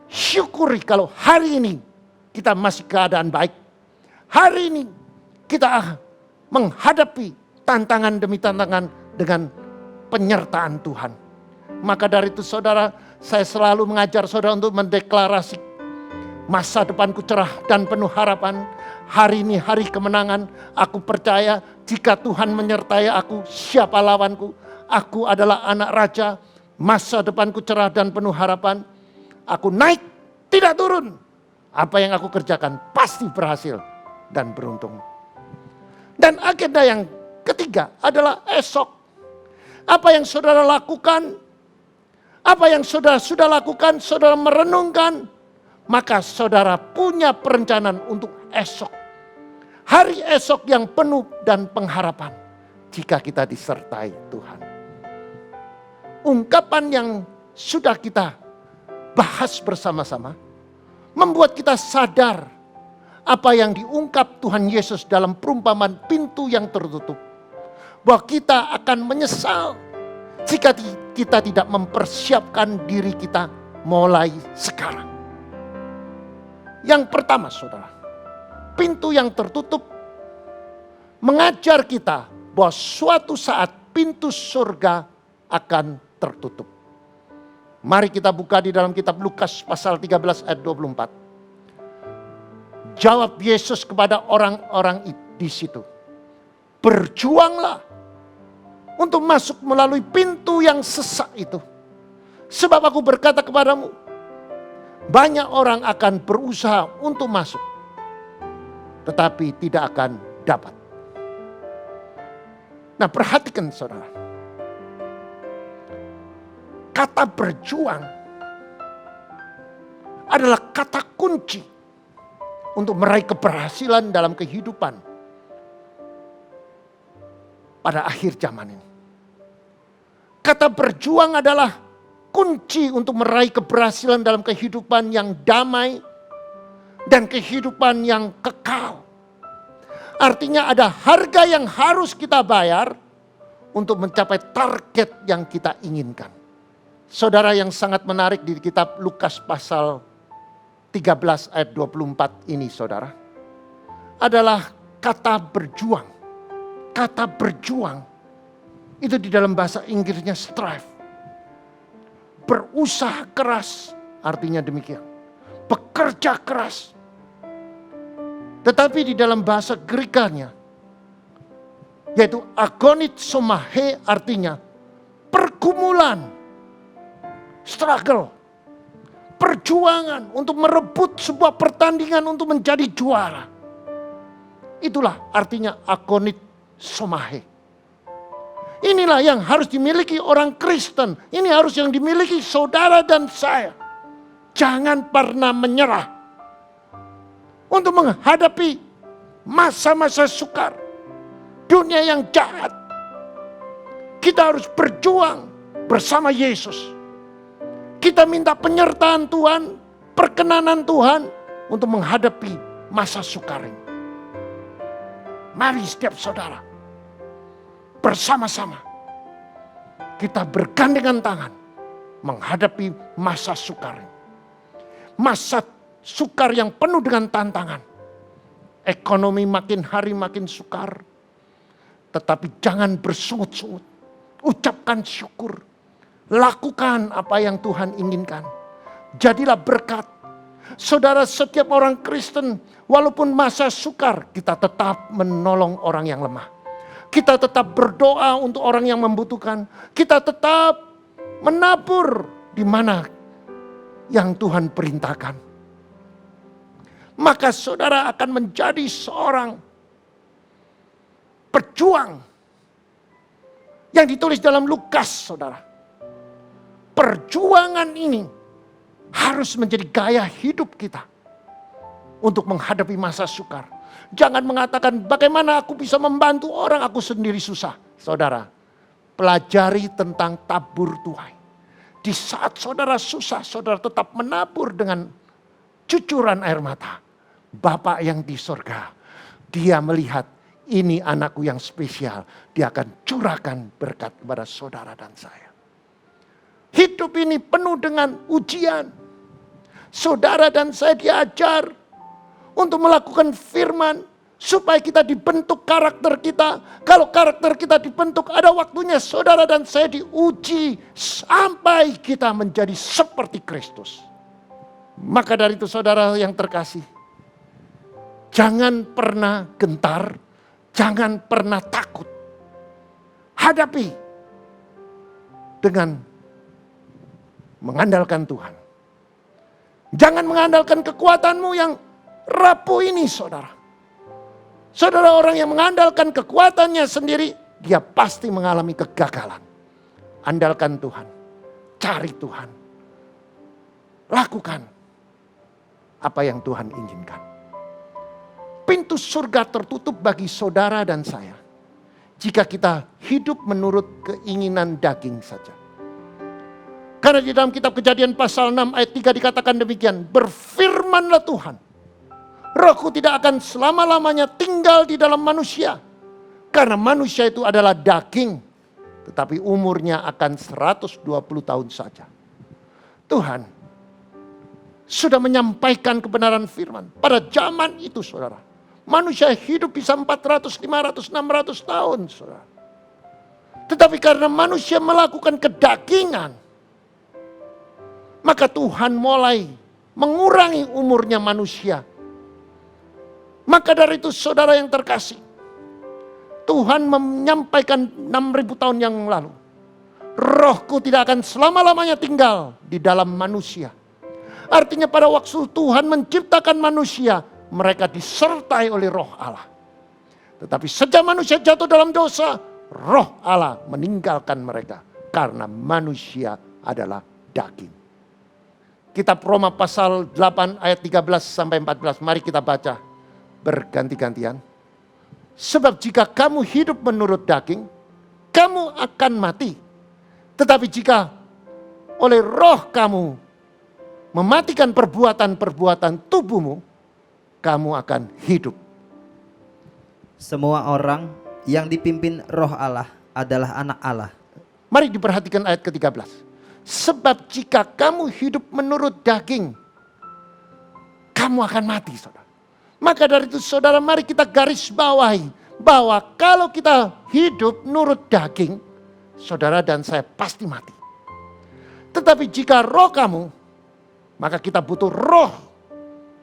Speaker 5: syukuri kalau hari ini kita masih keadaan baik. Hari ini kita menghadapi tantangan demi tantangan dengan penyertaan Tuhan. Maka dari itu saudara, saya selalu mengajar saudara untuk mendeklarasi masa depanku cerah dan penuh harapan. Hari ini hari kemenangan. Aku percaya jika Tuhan menyertai aku, siapa lawanku? Aku adalah anak raja. Masa depanku cerah dan penuh harapan. Aku naik, tidak turun. Apa yang aku kerjakan pasti berhasil dan beruntung. Dan agenda yang ketiga adalah esok. Apa yang saudara lakukan, apa yang saudara sudah lakukan, saudara merenungkan, maka saudara punya perencanaan untuk esok. Hari esok yang penuh dan pengharapan jika kita disertai Tuhan. Ungkapan yang sudah kita bahas bersama-sama membuat kita sadar apa yang diungkap Tuhan Yesus dalam perumpamaan pintu yang tertutup. Bahwa kita akan menyesal jika kita tidak mempersiapkan diri kita mulai sekarang. Yang pertama saudara, pintu yang tertutup mengajar kita bahwa suatu saat pintu surga akan tertutup. Mari kita buka di dalam kitab Lukas pasal 13 ayat 24. Jawab Yesus kepada orang-orang di situ. Berjuanglah untuk masuk melalui pintu yang sesak itu. Sebab aku berkata kepadamu, banyak orang akan berusaha untuk masuk, tetapi tidak akan dapat. Nah, perhatikan saudara. Kata berjuang adalah kata kunci untuk meraih keberhasilan dalam kehidupan pada akhir zaman ini. Kata berjuang adalah kunci untuk meraih keberhasilan dalam kehidupan yang damai dan kehidupan yang kekal. Artinya ada harga yang harus kita bayar untuk mencapai target yang kita inginkan. Saudara, yang sangat menarik di kitab Lukas pasal 13 ayat 24 ini, saudara, adalah kata berjuang. Kata berjuang itu di dalam bahasa Inggrisnya strive. Berusaha keras, artinya demikian. Bekerja keras. Tetapi di dalam bahasa Grekanya, yaitu agonizomai, artinya pergumulan, struggle, perjuangan untuk merebut sebuah pertandingan untuk menjadi juara. Itulah artinya agonizomai. Inilah yang harus dimiliki orang Kristen. Ini harus yang dimiliki saudara dan saya. Jangan pernah menyerah untuk menghadapi masa-masa sukar, dunia yang jahat. Kita harus berjuang bersama Yesus. Kita minta penyertaan Tuhan, perkenanan Tuhan untuk menghadapi masa sukar ini. Mari setiap saudara bersama-sama kita bergandengan tangan menghadapi masa sukar ini. Masa sukar yang penuh dengan tantangan. Ekonomi makin hari makin sukar. Tetapi jangan bersungut-sungut. Ucapkan syukur. Lakukan apa yang Tuhan inginkan. Jadilah berkat. Saudara, setiap orang Kristen, walaupun masa sukar, kita tetap menolong orang yang lemah. Kita tetap berdoa untuk orang yang membutuhkan. Kita tetap menabur di mana yang Tuhan perintahkan. Maka saudara akan menjadi seorang pejuang. Yang ditulis dalam Lukas, saudara. Perjuangan ini harus menjadi gaya hidup kita untuk menghadapi masa sukar. Jangan mengatakan bagaimana aku bisa membantu orang, aku sendiri susah. Saudara, pelajari tentang tabur tuai. Di saat saudara susah, saudara tetap menabur dengan cucuran air mata. Bapa yang di sorga, dia melihat ini anakku yang spesial. Dia akan curahkan berkat kepada saudara dan saya. Hidup ini penuh dengan ujian. Saudara dan saya diajar untuk melakukan firman supaya kita dibentuk karakter kita. Kalau karakter kita dibentuk, ada waktunya saudara dan saya diuji sampai kita menjadi seperti Kristus. Maka dari itu saudara yang terkasih, jangan pernah gentar, jangan pernah takut. Hadapi dengan mengandalkan Tuhan. Jangan mengandalkan kekuatanmu yang rapuh ini, saudara. Saudara, orang yang mengandalkan kekuatannya sendiri, dia pasti mengalami kegagalan. Andalkan Tuhan. Cari Tuhan. Lakukan apa yang Tuhan inginkan. Pintu surga tertutup bagi saudara dan saya jika kita hidup menurut keinginan daging saja. Karena di dalam kitab Kejadian pasal 6 ayat 3 dikatakan demikian. Berfirmanlah Tuhan. Rohku tidak akan selama-lamanya tinggal di dalam manusia. Karena manusia itu adalah daging. Tetapi umurnya akan 120 tahun saja. Tuhan sudah menyampaikan kebenaran firman. Pada zaman itu saudara. Manusia hidup bisa 400, 500, 600 tahun saudara. Tetapi karena manusia melakukan kedagingan. Maka Tuhan mulai mengurangi umurnya manusia. Maka dari itu saudara yang terkasih, Tuhan menyampaikan 6.000 tahun yang lalu. Rohku tidak akan selama-lamanya tinggal di dalam manusia. Artinya pada waktu Tuhan menciptakan manusia, mereka disertai oleh roh Allah. Tetapi sejak manusia jatuh dalam dosa, roh Allah meninggalkan mereka. Karena manusia adalah daging. Kitab Roma pasal 8 ayat 13 sampai 14. Mari kita baca berganti-gantian. Sebab jika kamu hidup menurut daging, kamu akan mati. Tetapi jika oleh roh kamu mematikan perbuatan-perbuatan tubuhmu, kamu akan hidup.
Speaker 6: Semua orang yang dipimpin roh Allah adalah anak Allah.
Speaker 5: Mari diperhatikan ayat ke-13. Sebab jika kamu hidup menurut daging, kamu akan mati, saudara. Maka dari itu saudara, mari kita garis bawahi bahwa kalau kita hidup menurut daging, saudara dan saya pasti mati. Tetapi jika roh kamu, maka kita butuh roh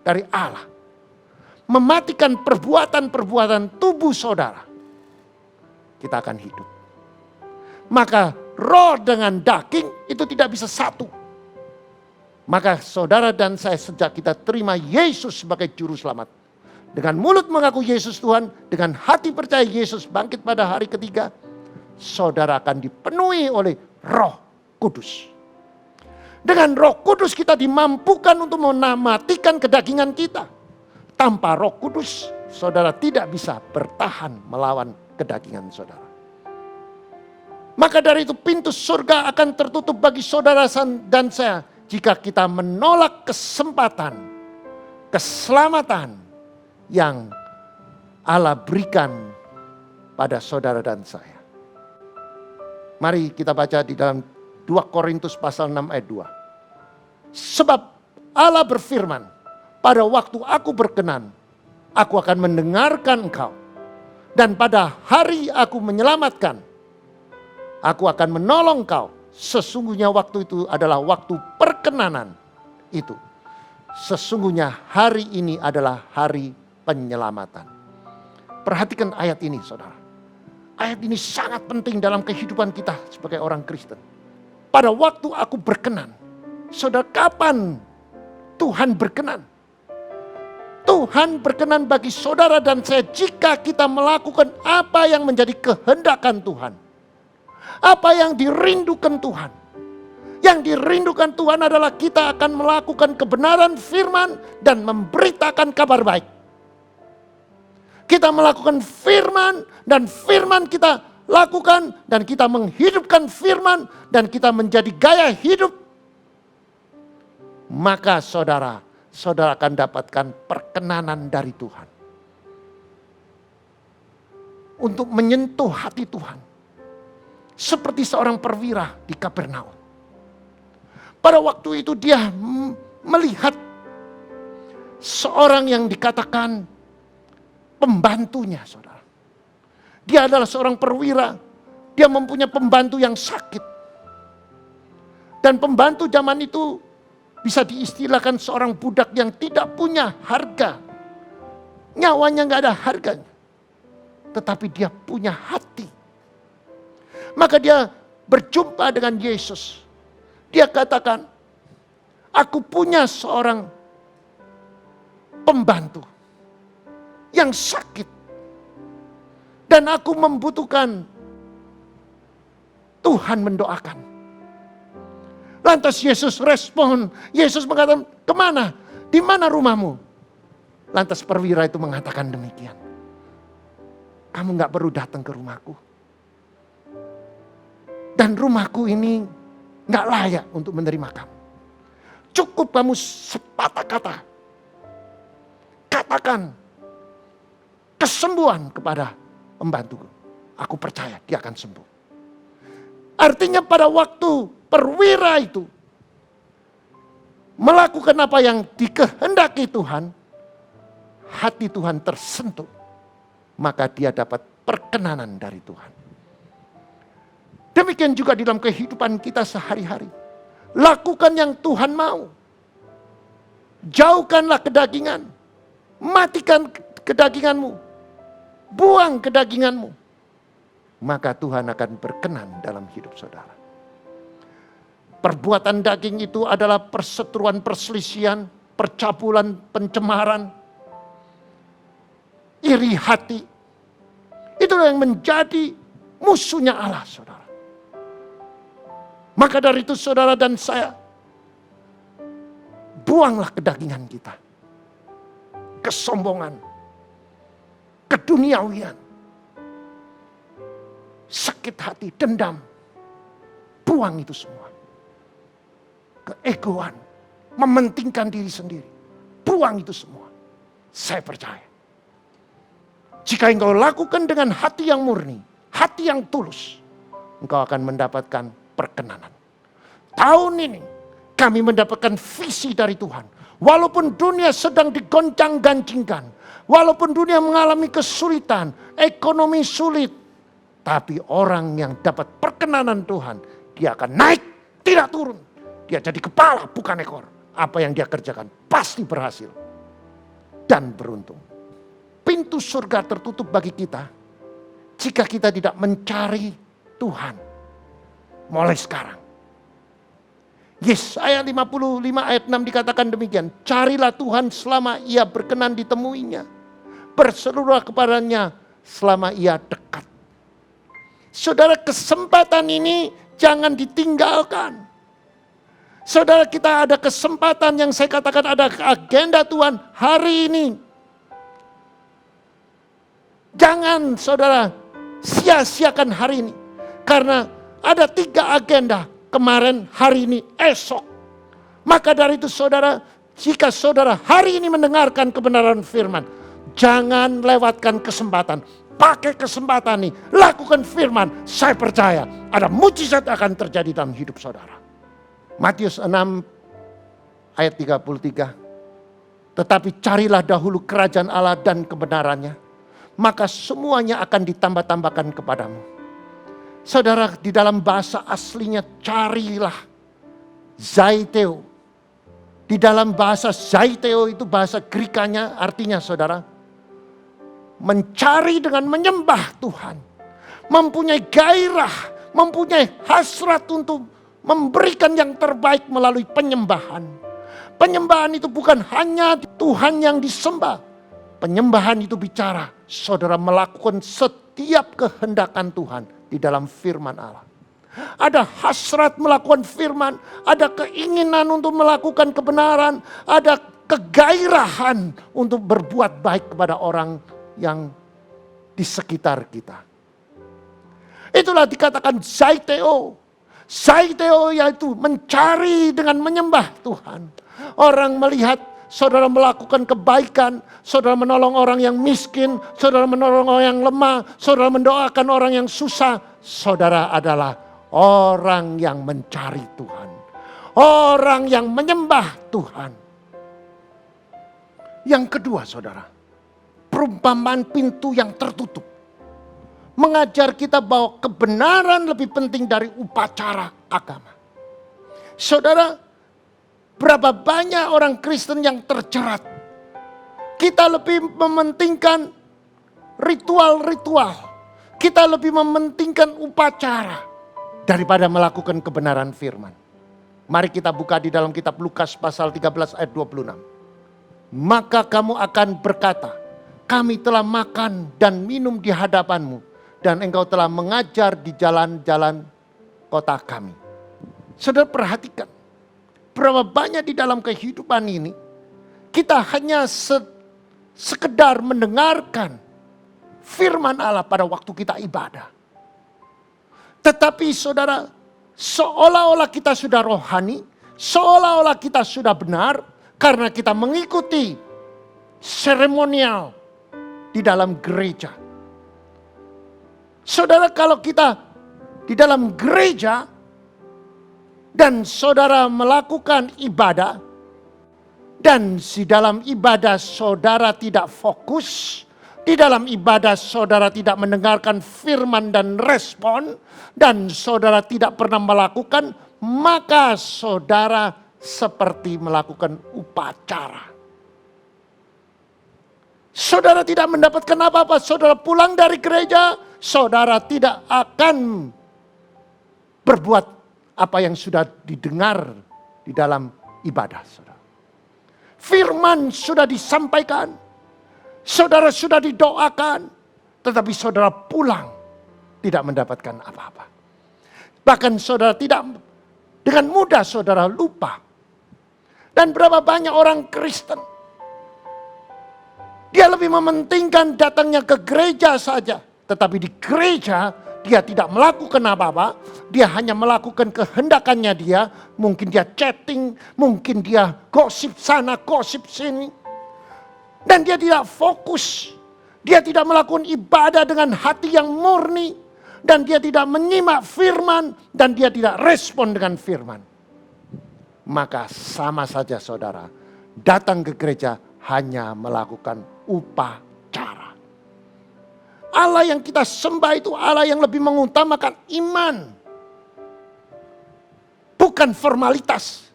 Speaker 5: dari Allah. Mematikan perbuatan-perbuatan tubuh saudara, kita akan hidup. Maka roh dengan daging itu tidak bisa satu. Maka saudara dan saya sejak kita terima Yesus sebagai juru selamat, dengan mulut mengaku Yesus Tuhan, dengan hati percaya Yesus bangkit pada hari ketiga, saudara akan dipenuhi oleh Roh Kudus. Dengan Roh Kudus kita dimampukan untuk mematikan kedagingan kita. Tanpa Roh Kudus, saudara tidak bisa bertahan melawan kedagingan saudara. Maka dari itu pintu surga akan tertutup bagi saudara dan saya jika kita menolak kesempatan, keselamatan yang Allah berikan pada saudara dan saya. Mari kita baca di dalam 2 Korintus pasal 6 ayat 2. Sebab Allah berfirman, pada waktu aku berkenan, aku akan mendengarkan engkau. Dan pada hari aku menyelamatkan, aku akan menolong engkau. Sesungguhnya waktu itu adalah waktu perkenanan itu. Sesungguhnya hari ini adalah hari penyelamatan. Perhatikan ayat ini, saudara. Ayat ini sangat penting dalam kehidupan kita sebagai orang Kristen. Pada waktu aku berkenan. Saudara, kapan Tuhan berkenan? Tuhan berkenan bagi saudara dan saya jika kita melakukan apa yang menjadi kehendakan Tuhan. Apa yang dirindukan Tuhan. Yang dirindukan Tuhan adalah kita akan melakukan kebenaran firman dan memberitakan kabar baik. Kita melakukan firman dan firman kita lakukan dan kita menghidupkan firman dan kita menjadi gaya hidup. Maka saudara akan dapatkan perkenanan dari Tuhan. Untuk menyentuh hati Tuhan. Seperti seorang perwira di Kapernaum. Pada waktu itu dia melihat seorang yang dikatakan pembantunya, saudara. Dia adalah seorang perwira. Dia mempunyai pembantu yang sakit. Dan pembantu zaman itu bisa diistilahkan seorang budak yang tidak punya harga. Nyawanya gak ada harganya. Tetapi dia punya hati. Maka dia berjumpa dengan Yesus. Dia katakan, aku punya seorang pembantu yang sakit. Dan aku membutuhkan Tuhan mendoakan. Lantas Yesus respon. Yesus mengatakan, kemana? Di mana rumahmu? Lantas perwira itu mengatakan demikian. Kamu gak perlu datang ke rumahku. Dan rumahku ini gak layak untuk menerima kamu. Cukup kamu sepatah kata. Katakan kesembuhan kepada pembantuku. Aku percaya dia akan sembuh. Artinya pada waktu perwira itu melakukan apa yang dikehendaki Tuhan, hati Tuhan tersentuh. Maka dia dapat perkenanan dari Tuhan. Demikian juga di dalam kehidupan kita sehari-hari. Lakukan yang Tuhan mau. Jauhkanlah kedagingan. Matikan kedaginganmu. Buang kedaginganmu. Maka Tuhan akan berkenan dalam hidup saudara. Perbuatan daging itu adalah perseteruan, perselisihan, percabulan, pencemaran, iri hati. Itulah yang menjadi musuhnya Allah, saudara. Maka dari itu saudara dan saya, buanglah kedagingan kita. Kesombongan, keduniawian, sakit hati, dendam. Buang itu semua. Keegoan, mementingkan diri sendiri. Buang itu semua. Saya percaya. Jika engkau lakukan dengan hati yang murni, hati yang tulus, engkau akan mendapatkan perkenanan. Tahun ini kami mendapatkan visi dari Tuhan. Walaupun dunia sedang digoncang-gancingkan, walaupun dunia mengalami kesulitan, ekonomi sulit, tapi orang yang dapat perkenanan Tuhan, dia akan naik, tidak turun. Dia jadi kepala, bukan ekor. Apa yang dia kerjakan pasti berhasil dan beruntung. Pintu surga tertutup bagi kita jika kita tidak mencari Tuhan mulai sekarang. Yesaya 55 ayat 6 dikatakan demikian. Carilah Tuhan selama ia berkenan ditemuinya. Berserulah kepadanya selama ia dekat. Saudara, kesempatan ini jangan ditinggalkan. Saudara, kita ada kesempatan yang saya katakan ada agenda Tuhan hari ini. Jangan saudara sia-siakan hari ini. Karena ada 3 agenda. Kemarin, hari ini, esok. Maka dari itu saudara, jika saudara hari ini mendengarkan kebenaran firman, jangan lewatkan kesempatan. Pakai kesempatan ini, lakukan firman. Saya percaya ada mujizat akan terjadi dalam hidup saudara. Matius 6 ayat 33. Tetapi carilah dahulu kerajaan Allah dan kebenarannya, maka semuanya akan ditambah-tambahkan kepadamu. Saudara, di dalam bahasa aslinya carilah, zaiteo. Di dalam bahasa zaiteo itu bahasa Grikanya artinya saudara, mencari dengan menyembah Tuhan. Mempunyai gairah, mempunyai hasrat untuk memberikan yang terbaik melalui penyembahan. Penyembahan itu bukan hanya Tuhan yang disembah. Penyembahan itu bicara saudara melakukan setiap kehendakan Tuhan di dalam firman Allah. Ada hasrat melakukan firman, ada keinginan untuk melakukan kebenaran, ada kegairahan untuk berbuat baik kepada orang yang di sekitar kita. Itulah dikatakan zaiteo. Zaiteo yaitu mencari dengan menyembah Tuhan. Orang melihat saudara melakukan kebaikan, saudara menolong orang yang miskin, saudara menolong orang yang lemah, saudara mendoakan orang yang susah. Saudara adalah orang yang mencari Tuhan. Orang yang menyembah Tuhan. Yang kedua saudara, perumpamaan pintu yang tertutup. Mengajar kita bahwa kebenaran lebih penting dari upacara agama. Saudara, berapa banyak orang Kristen yang terjerat. Kita lebih mementingkan ritual-ritual. Kita lebih mementingkan upacara daripada melakukan kebenaran firman. Mari kita buka di dalam kitab Lukas pasal 13 ayat 26. Maka kamu akan berkata, kami telah makan dan minum di hadapanmu, dan engkau telah mengajar di jalan-jalan kota kami. Saudara perhatikan, berapa banyak di dalam kehidupan ini kita hanya sekedar mendengarkan firman Allah pada waktu kita ibadah. Tetapi saudara, seolah-olah kita sudah rohani, seolah-olah kita sudah benar karena kita mengikuti seremonial di dalam gereja. Saudara, kalau kita di dalam gereja dan saudara melakukan ibadah dan di dalam ibadah saudara tidak fokus, di dalam ibadah saudara tidak mendengarkan firman dan respon, dan saudara tidak pernah melakukan, maka saudara seperti melakukan upacara. Saudara tidak mendapatkan apa-apa. Saudara pulang dari gereja, saudara tidak akan berbuat apa yang sudah didengar di dalam ibadah saudara. Firman sudah disampaikan, saudara sudah didoakan, tetapi saudara pulang tidak mendapatkan apa-apa. Bahkan saudara tidak, dengan mudah saudara lupa. Dan berapa banyak orang Kristen, dia lebih mementingkan datangnya ke gereja saja. Tetapi di gereja dia tidak melakukan apa-apa. Dia hanya melakukan kehendakannya dia. Mungkin dia chatting, mungkin dia gosip sana, gosip sini. Dan dia tidak fokus. Dia tidak melakukan ibadah dengan hati yang murni. Dan dia tidak menyimak firman. Dan dia tidak respon dengan firman. Maka sama saja saudara. Datang ke gereja hanya melakukan upacara. Allah yang kita sembah itu Allah yang lebih mengutamakan iman. Bukan formalitas.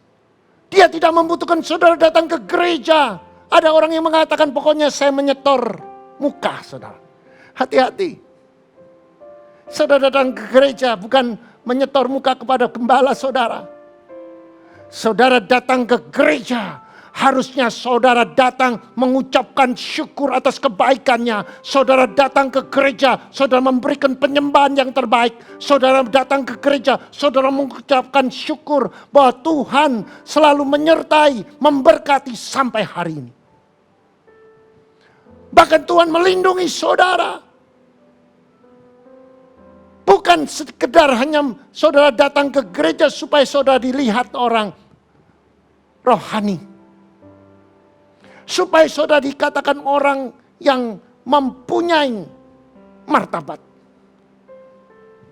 Speaker 5: Dia tidak membutuhkan saudara datang ke gereja. Ada orang yang mengatakan pokoknya saya menyetor muka saudara. Hati-hati. Saudara datang ke gereja bukan menyetor muka kepada gembala saudara. Saudara datang ke gereja. Harusnya saudara datang mengucapkan syukur atas kebaikannya. Saudara datang ke gereja, saudara memberikan penyembahan yang terbaik. Saudara datang ke gereja, saudara mengucapkan syukur bahwa Tuhan selalu menyertai, memberkati sampai hari ini. Bahkan Tuhan melindungi saudara. Bukan sekedar hanya saudara datang ke gereja supaya saudara dilihat orang rohani. Supaya saudara dikatakan orang yang mempunyai martabat.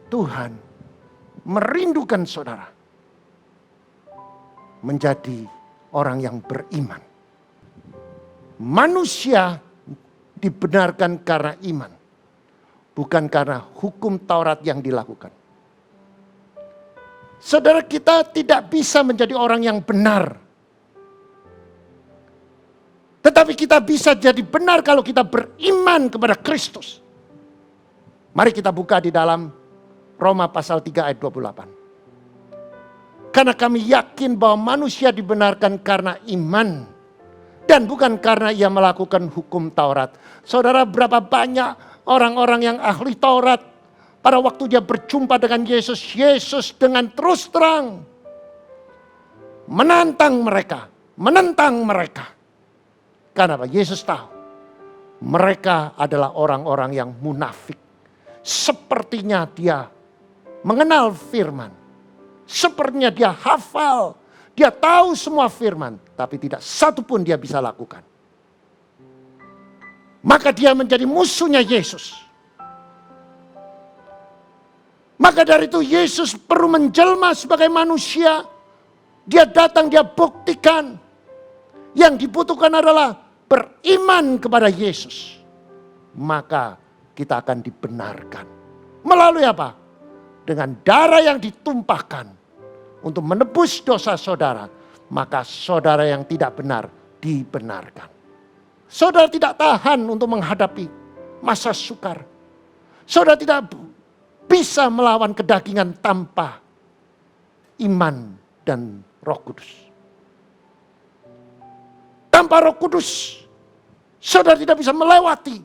Speaker 5: Tuhan merindukan saudara menjadi orang yang beriman. Manusia dibenarkan karena iman, bukan karena hukum Taurat yang dilakukan. Saudara, kita tidak bisa menjadi orang yang benar. Tetapi kita bisa jadi benar kalau kita beriman kepada Kristus. Mari kita buka di dalam Roma pasal 3 ayat 28. Karena kami yakin bahwa manusia dibenarkan karena iman. Dan bukan karena ia melakukan hukum Taurat. Saudara, berapa banyak orang-orang yang ahli Taurat. Pada waktu dia berjumpa dengan Yesus. Yesus dengan terus terang menantang mereka. Menentang mereka. Karena apa? Yesus tahu mereka adalah orang-orang yang munafik. Sepertinya dia mengenal firman. Sepertinya dia hafal. Dia tahu semua firman. Tapi tidak satu pun dia bisa lakukan. Maka dia menjadi musuhnya Yesus. Maka dari itu Yesus perlu menjelma sebagai manusia. Dia datang, dia buktikan. Yang dibutuhkan adalah beriman kepada Yesus. Maka kita akan dibenarkan. Melalui apa? Dengan darah yang ditumpahkan. Untuk menebus dosa saudara. Maka saudara yang tidak benar dibenarkan. Saudara tidak tahan untuk menghadapi masa sukar. Saudara tidak bisa melawan kedagingan tanpa iman dan Roh Kudus. Tanpa Roh Kudus, saudara tidak bisa melewati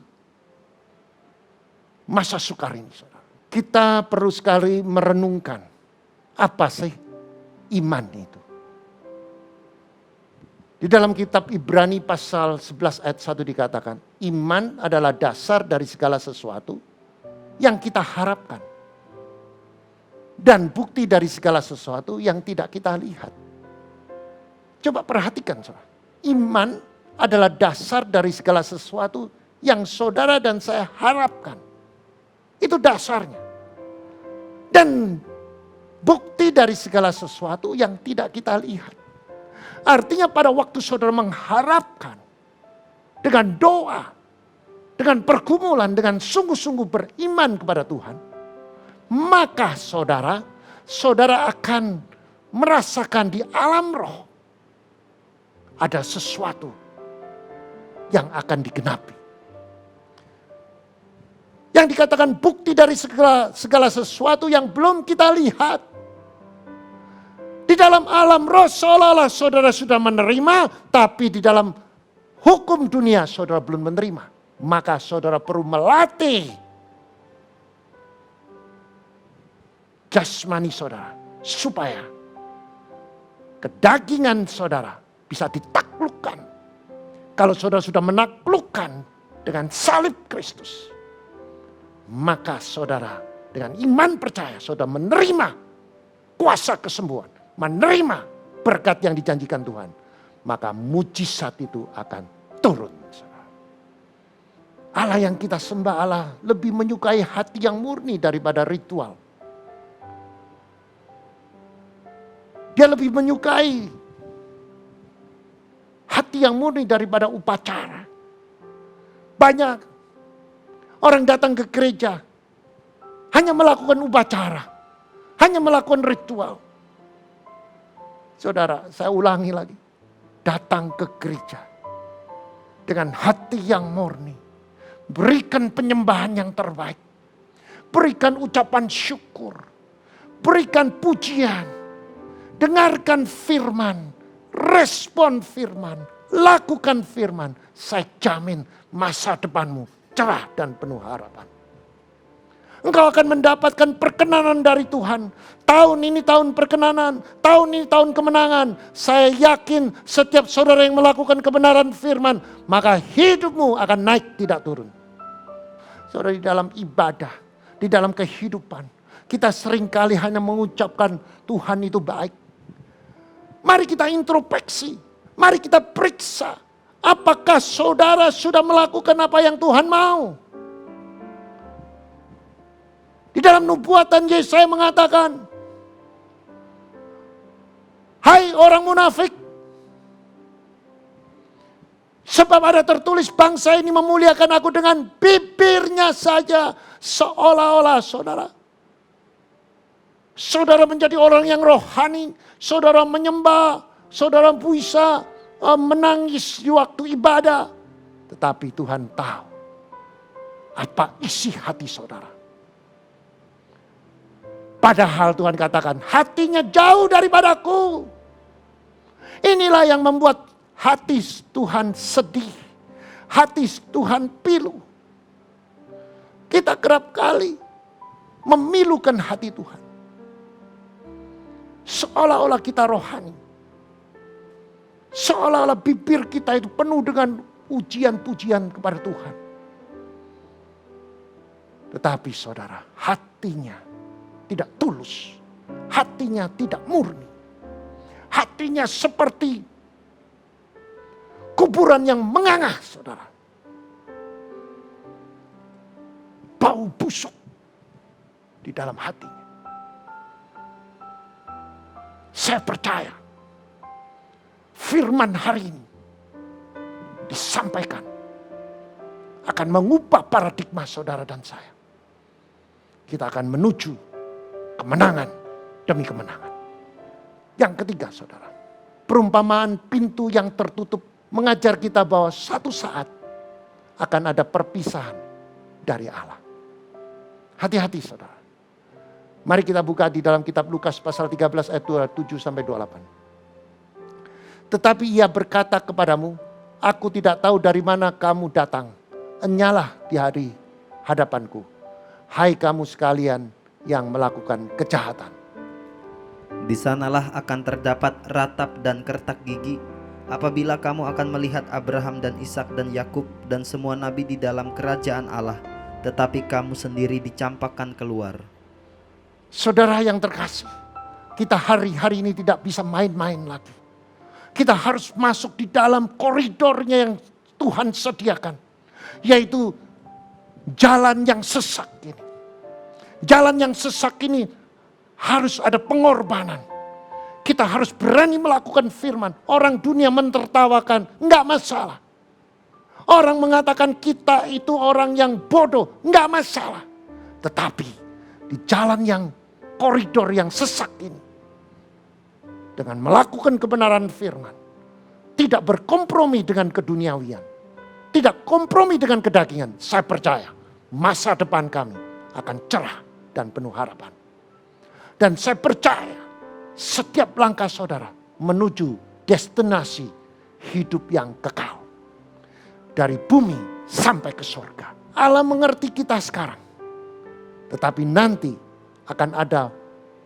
Speaker 5: masa sukar ini. Saudara. Kita perlu sekali merenungkan apa sih iman itu. Di dalam kitab Ibrani pasal 11 ayat 1 dikatakan, iman adalah dasar dari segala sesuatu yang kita harapkan. Dan bukti dari segala sesuatu yang tidak kita lihat. Coba perhatikan saudara. Iman adalah dasar dari segala sesuatu yang saudara dan saya harapkan. Itu dasarnya. Dan bukti dari segala sesuatu yang tidak kita lihat. Artinya pada waktu saudara mengharapkan dengan doa, dengan pergumulan, dengan sungguh-sungguh beriman kepada Tuhan, maka saudara akan merasakan di alam roh ada sesuatu yang akan digenapi. Yang dikatakan bukti dari segala sesuatu yang belum kita lihat. Di dalam alam roh seolah-olah saudara sudah menerima, tapi di dalam hukum dunia saudara belum menerima. Maka saudara perlu melatih jasmani saudara supaya kedagingan saudara bisa ditaklukkan. Kalau saudara sudah menaklukkan dengan salib Kristus, maka saudara dengan iman percaya saudara menerima kuasa kesembuhan, menerima berkat yang dijanjikan Tuhan, maka mujizat itu akan turun. Allah yang kita sembah, Allah lebih menyukai hati yang murni daripada ritual. Dia lebih menyukai hati yang murni daripada upacara. Banyak orang datang ke gereja hanya melakukan upacara, hanya melakukan ritual. Saudara, saya ulangi lagi. Datang ke gereja dengan hati yang murni. Berikan penyembahan yang terbaik. Berikan ucapan syukur. Berikan pujian. Dengarkan firman. Respon firman. Lakukan firman. Saya jamin masa depanmu cerah dan penuh harapan. Engkau akan mendapatkan perkenanan dari Tuhan. Tahun ini tahun perkenanan, tahun ini tahun kemenangan. Saya yakin setiap saudara yang melakukan kebenaran firman, maka hidupmu akan naik tidak turun. Saudara, di dalam ibadah, di dalam kehidupan, kita seringkali hanya mengucapkan Tuhan itu baik. Mari kita introspeksi, mari kita periksa. Apakah saudara sudah melakukan apa yang Tuhan mau? Di dalam nubuatan Yesaya mengatakan, hai orang munafik, sebab ada tertulis bangsa ini memuliakan aku dengan bibirnya saja, seolah-olah saudara menjadi orang yang rohani, saudara menyembah, saudara bisa menangis di waktu ibadah. Tetapi Tuhan tahu apa isi hati saudara. Padahal Tuhan katakan hatinya jauh daripadaku. Inilah yang membuat hati Tuhan sedih. Hati Tuhan pilu. Kita kerap kali memilukan hati Tuhan. Seolah-olah kita rohani. Seolah-olah bibir kita itu penuh dengan pujian-pujian kepada Tuhan. Tetapi saudara, hatinya tidak tulus, hatinya tidak murni, hatinya seperti kuburan yang menganga, saudara. Bau busuk di dalam hatinya. Saya percaya firman hari ini disampaikan akan mengubah paradigma saudara dan saya. Kita akan menuju kemenangan demi kemenangan. Yang ketiga saudara, perumpamaan pintu yang tertutup mengajar kita bahwa satu saat akan ada perpisahan dari Allah. Hati-hati saudara. Mari kita buka di dalam kitab Lukas pasal 13 ayat 27 sampai 28. Tetapi ia berkata kepadamu, aku tidak tahu dari mana kamu datang. Enyalah di hari hadapanku. Hai kamu sekalian yang melakukan kejahatan.
Speaker 6: Di sanalah akan terdapat ratap dan kertak gigi apabila kamu akan melihat Abraham dan Ishak dan Yakub dan semua nabi di dalam kerajaan Allah, tetapi kamu sendiri dicampakkan keluar.
Speaker 5: Saudara yang terkasih, kita hari-hari ini tidak bisa main-main lagi. Kita harus masuk di dalam koridornya yang Tuhan sediakan, yaitu jalan yang sesak ini. Jalan yang sesak ini harus ada pengorbanan. Kita harus berani melakukan firman. Orang dunia mentertawakan, enggak masalah. Orang mengatakan kita itu orang yang bodoh, enggak masalah. Tetapi di jalan yang koridor yang sesak ini, dengan melakukan kebenaran firman, tidak berkompromi dengan keduniawian, tidak kompromi dengan kedagingan, saya percaya masa depan kami akan cerah dan penuh harapan. Dan saya percaya setiap langkah saudara menuju destinasi hidup yang kekal. Dari bumi sampai ke surga. Allah mengerti kita sekarang. Tetapi nanti akan ada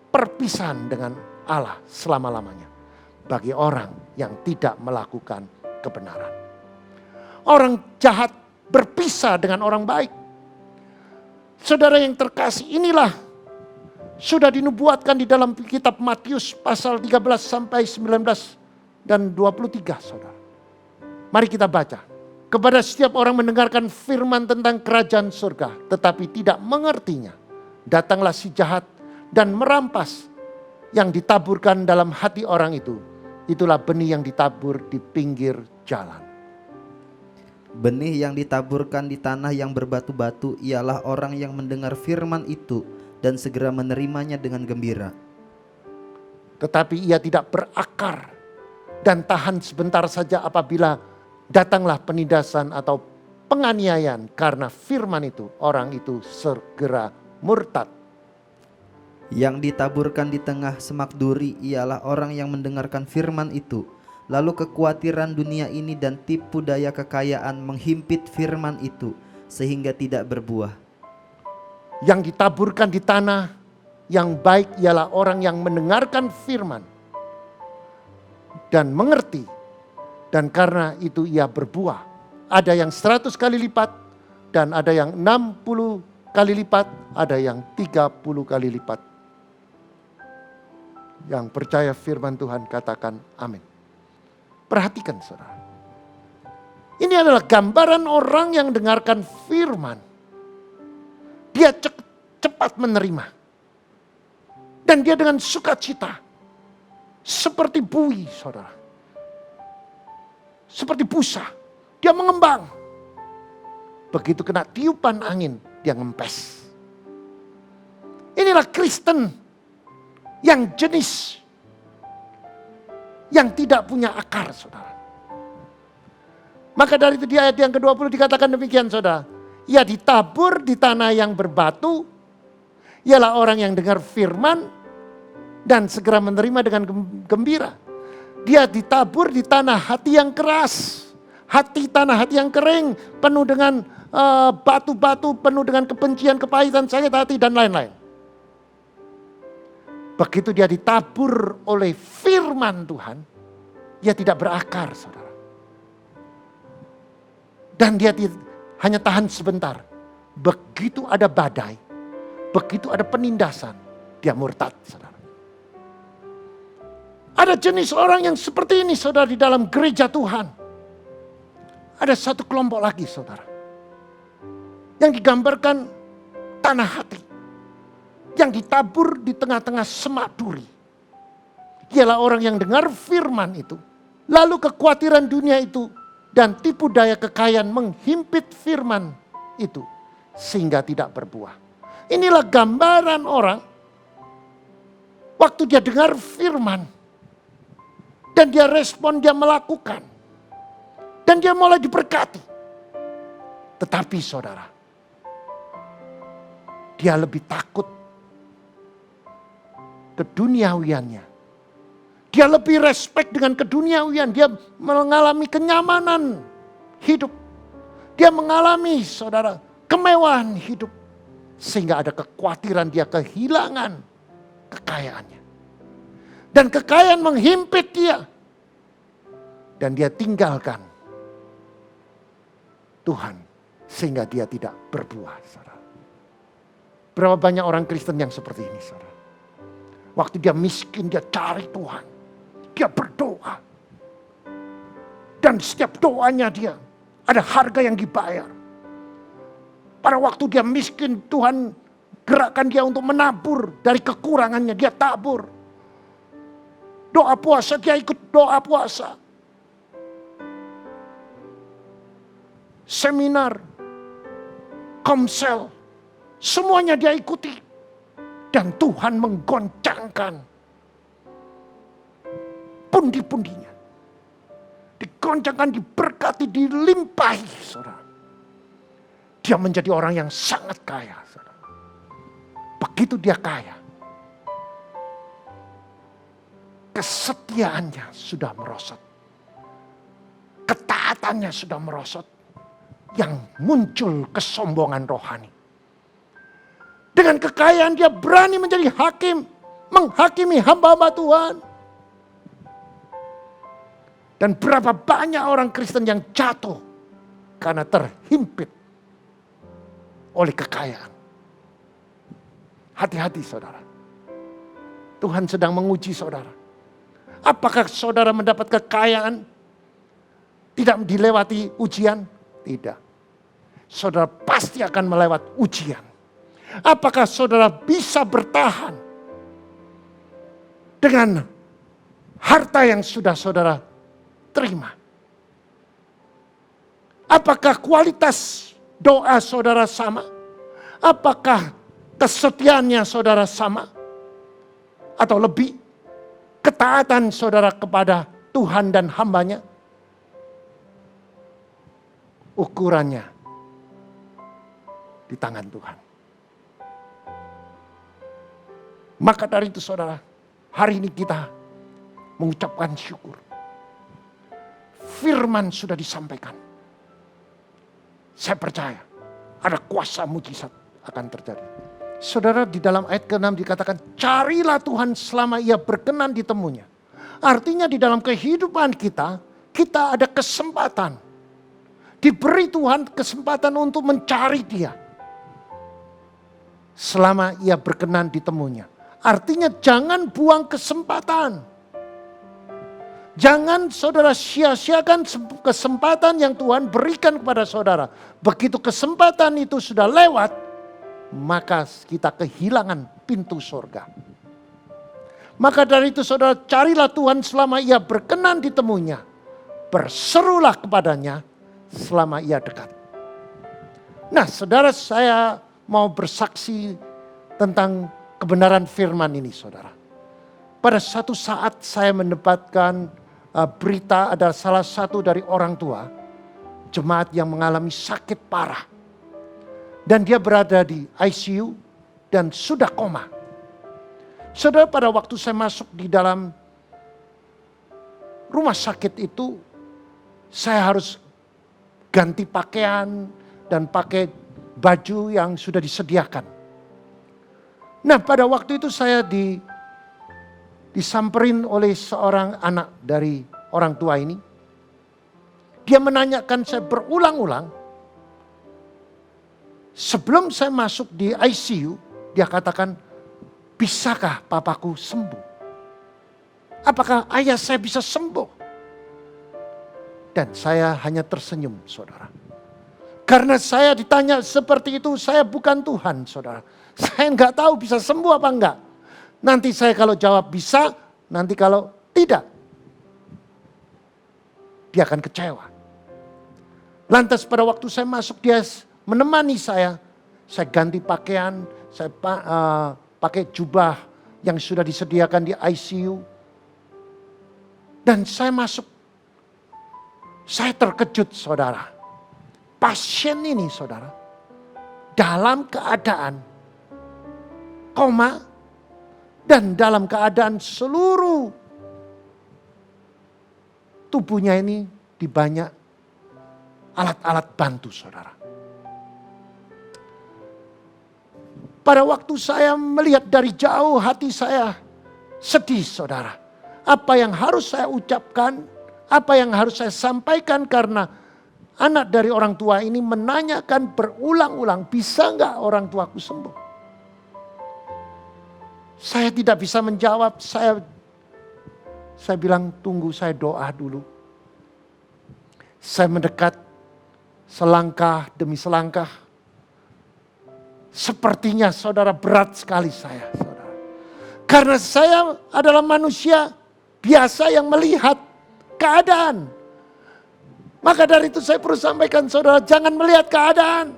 Speaker 5: perpisahan dengan Allah selama-lamanya. Bagi orang yang tidak melakukan kebenaran. Orang jahat berpisah dengan orang baik. Saudara yang terkasih, inilah sudah dinubuatkan di dalam kitab Matius pasal 13 sampai 19 dan 23, saudara. Mari kita baca. Kepada setiap orang mendengarkan firman tentang kerajaan surga, tetapi tidak mengertinya, datanglah si jahat dan merampas yang ditaburkan dalam hati orang itu. Itulah benih yang ditabur di pinggir jalan.
Speaker 6: Benih yang ditaburkan di tanah yang berbatu-batu ialah orang yang mendengar firman itu dan segera menerimanya dengan gembira.
Speaker 5: Tetapi ia tidak berakar dan tahan sebentar saja apabila datanglah penindasan atau penganiayaan karena firman itu. Orang itu segera murtad.
Speaker 6: Yang ditaburkan di tengah semak duri ialah orang yang mendengarkan firman itu, lalu kekhawatiran dunia ini dan tipu daya kekayaan menghimpit firman itu sehingga tidak berbuah.
Speaker 5: Yang ditaburkan di tanah yang baik ialah orang yang mendengarkan firman dan mengerti, dan karena itu ia berbuah. Ada yang 100 kali lipat, dan ada yang 60 kali lipat, ada yang 30 kali lipat. Yang percaya firman Tuhan katakan amin. Perhatikan saudara. Ini adalah gambaran orang yang dengarkan firman. Dia cepat menerima. Dan dia dengan sukacita. Seperti buih saudara. Seperti busa. Dia mengembang. Begitu kena tiupan angin, dia ngempes. Inilah Kristen yang jenis, yang tidak punya akar saudara. Maka dari itu di ayat yang ke-20 dikatakan demikian saudara. Ia ditabur di tanah yang berbatu, ialah orang yang dengar firman dan segera menerima dengan gembira. Dia ditabur di tanah hati yang keras, tanah hati yang kering, penuh dengan batu-batu, penuh dengan kebencian, kepahitan, sakit hati dan lain-lain. Begitu dia ditabur oleh firman Tuhan, dia tidak berakar saudara. Dan dia hanya tahan sebentar. Begitu ada badai, begitu ada penindasan, dia murtad saudara. Ada jenis orang yang seperti ini saudara di dalam gereja Tuhan. Ada satu kelompok lagi saudara. Yang digambarkan tanah hati. Yang ditabur di tengah-tengah semak duri. Ialah orang yang dengar firman itu. Lalu kekhawatiran dunia itu dan tipu daya kekayaan menghimpit firman itu. Sehingga tidak berbuah. Inilah gambaran orang. Waktu dia dengar firman. Dan dia respon, dia melakukan. Dan dia mulai diberkati. Tetapi saudara. Dia lebih takut keduniawiannya. Dia lebih respect dengan keduniawian. Dia mengalami kenyamanan hidup. Dia mengalami saudara kemewahan hidup. Sehingga ada kekhawatiran dia kehilangan kekayaannya. Dan kekayaan menghimpit dia. Dan dia tinggalkan Tuhan. Sehingga dia tidak berbuah saudara. Berapa banyak orang Kristen yang seperti ini saudara. Waktu dia miskin, dia cari Tuhan. Dia berdoa. Dan setiap doanya dia ada harga yang dibayar. Pada waktu dia miskin, Tuhan gerakkan dia untuk menabur dari kekurangannya. Dia tabur. Doa puasa, dia ikut doa puasa. Seminar, komsel, semuanya dia ikuti. Dan Tuhan menggoncangkan pundi-pundinya. Digoncangkan, diberkati, dilimpahi saudara. Dia menjadi orang yang sangat kaya saudara. Begitu dia kaya, kesetiaannya sudah merosot. Ketaatannya sudah merosot. Yang muncul kesombongan rohani. Dengan kekayaan dia berani menjadi hakim. Menghakimi hamba-hamba Tuhan. Dan berapa banyak orang Kristen yang jatuh karena terhimpit oleh kekayaan. Hati-hati saudara. Tuhan sedang menguji saudara. Apakah saudara mendapat kekayaan tidak dilewati ujian? Tidak. Saudara pasti akan melewati ujian. Apakah saudara bisa bertahan dengan harta yang sudah saudara terima? Apakah kualitas doa saudara sama? Apakah kesetiaannya saudara sama? Atau lebih? Ketaatan saudara kepada Tuhan dan hambanya? Ukurannya di tangan Tuhan. Maka dari itu saudara, hari ini kita mengucapkan syukur. Firman sudah disampaikan. Saya percaya ada kuasa mujizat akan terjadi. Saudara, di dalam ayat ke-6 dikatakan, carilah Tuhan selama ia berkenan ditemunya. Artinya di dalam kehidupan kita, kita ada kesempatan. Diberi Tuhan kesempatan untuk mencari dia. Selama ia berkenan ditemunya. Artinya jangan buang kesempatan. Jangan saudara sia-siakan kesempatan yang Tuhan berikan kepada saudara. Begitu kesempatan itu sudah lewat, maka kita kehilangan pintu surga. Maka dari itu saudara, carilah Tuhan selama ia berkenan ditemunya. Berserulah kepadanya selama ia dekat. Nah saudara, saya mau bersaksi tentang kebenaran firman ini saudara. Pada satu saat saya mendapatkan berita ada salah satu dari orang tua jemaat yang mengalami sakit parah. Dan dia berada di ICU dan sudah koma. Saudara, pada waktu saya masuk di dalam rumah sakit itu, saya harus ganti pakaian dan pakai baju yang sudah disediakan. Nah, pada waktu itu saya disamperin oleh seorang anak dari orang tua ini. Dia menanyakan saya berulang-ulang. Sebelum saya masuk di ICU, dia katakan, bisakah papaku sembuh? Apakah ayah saya bisa sembuh? Dan saya hanya tersenyum, saudara. Karena saya ditanya seperti itu, saya bukan Tuhan, saudara. Saya nggak tahu bisa sembuh apa enggak. Nanti saya kalau jawab bisa, nanti kalau tidak, dia akan kecewa. Lantas pada waktu saya masuk, dia menemani saya ganti pakaian, saya pakai jubah yang sudah disediakan di ICU. Dan saya masuk, saya terkejut saudara. Pasien ini saudara, dalam keadaan koma dan dalam keadaan seluruh tubuhnya ini di banyak alat-alat bantu saudara. Pada waktu saya melihat dari jauh, hati saya sedih saudara. Apa yang harus saya ucapkan, apa yang harus saya sampaikan, karena anak dari orang tua ini menanyakan berulang-ulang, bisa enggak orang tuaku sembuh? Saya tidak bisa menjawab, saya bilang tunggu, saya doa dulu. Saya mendekat selangkah demi selangkah. Sepertinya saudara berat sekali saya, saudara. Karena saya adalah manusia biasa yang melihat keadaan. Maka dari itu saya perlu sampaikan saudara, jangan melihat keadaan.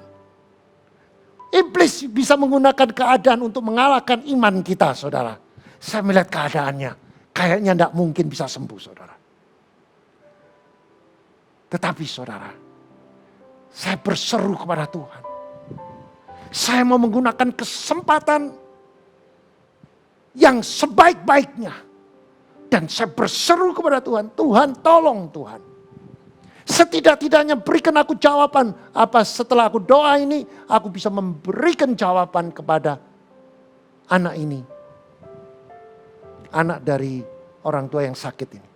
Speaker 5: Iblis bisa menggunakan keadaan untuk mengalahkan iman kita saudara. Saya melihat keadaannya, kayaknya tidak mungkin bisa sembuh saudara. Tetapi saudara, saya berseru kepada Tuhan. Saya mau menggunakan kesempatan yang sebaik-baiknya. Dan saya berseru kepada Tuhan, Tuhan tolong Tuhan. Setidak-tidaknya berikan aku jawaban. Apa setelah aku doa ini, aku bisa memberikan jawaban kepada anak ini. Anak dari orang tua yang sakit ini.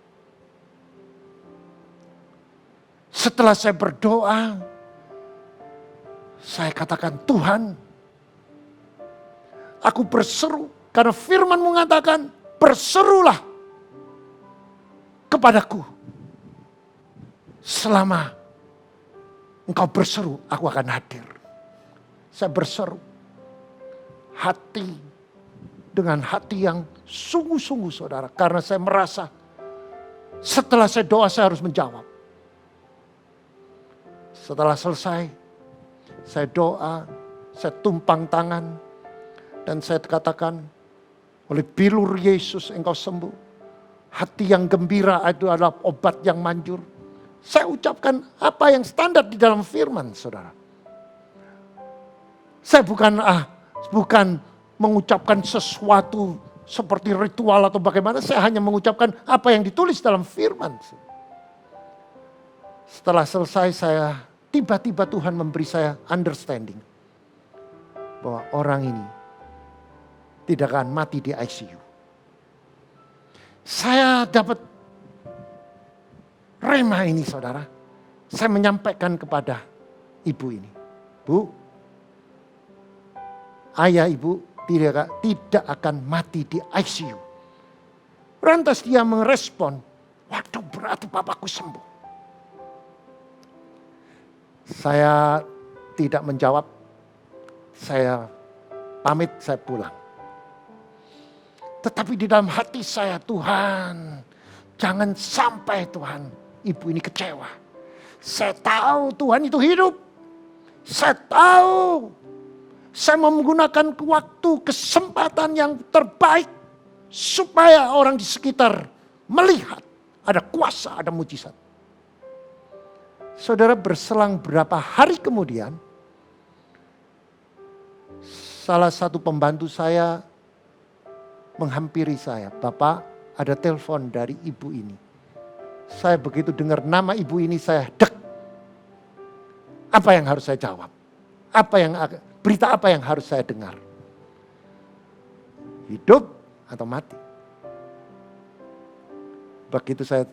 Speaker 5: Setelah saya berdoa, Saya katakan, Tuhan, aku berseru karena firman mengatakan, berserulah kepadaku. Selama engkau berseru, aku akan hadir. Saya berseru hati dengan hati yang sungguh-sungguh saudara. Karena saya merasa setelah saya doa saya harus menjawab. Setelah selesai, saya doa, saya tumpang tangan. Dan saya katakan, oleh bilur Yesus engkau sembuh. Hati yang gembira itu adalah obat yang manjur. Saya ucapkan apa yang standar di dalam firman, saudara. Saya bukan mengucapkan sesuatu seperti ritual atau bagaimana. Saya hanya mengucapkan apa yang ditulis dalam firman. Setelah selesai saya, tiba-tiba Tuhan memberi saya understanding. Bahwa orang ini tidak akan mati di ICU. Saya dapat rema ini saudara. Saya menyampaikan kepada ibu ini. Bu, ayah ibu tidak akan mati di ICU. Lantas dia merespon, waduh berarti papaku sembuh. Saya tidak menjawab, saya pamit, saya pulang. Tetapi di dalam hati saya, Tuhan, jangan sampai Tuhan, ibu ini kecewa. Saya tahu Tuhan itu hidup. Saya tahu saya mau menggunakan waktu, kesempatan yang terbaik supaya orang di sekitar melihat ada kuasa, ada mujizat. Saudara, berselang berapa hari kemudian, salah satu pembantu saya menghampiri saya, Bapak ada telepon dari ibu ini. Saya begitu dengar nama ibu ini saya dek. Apa yang harus saya jawab? Berita apa yang harus saya dengar? Hidup atau mati? Begitu saya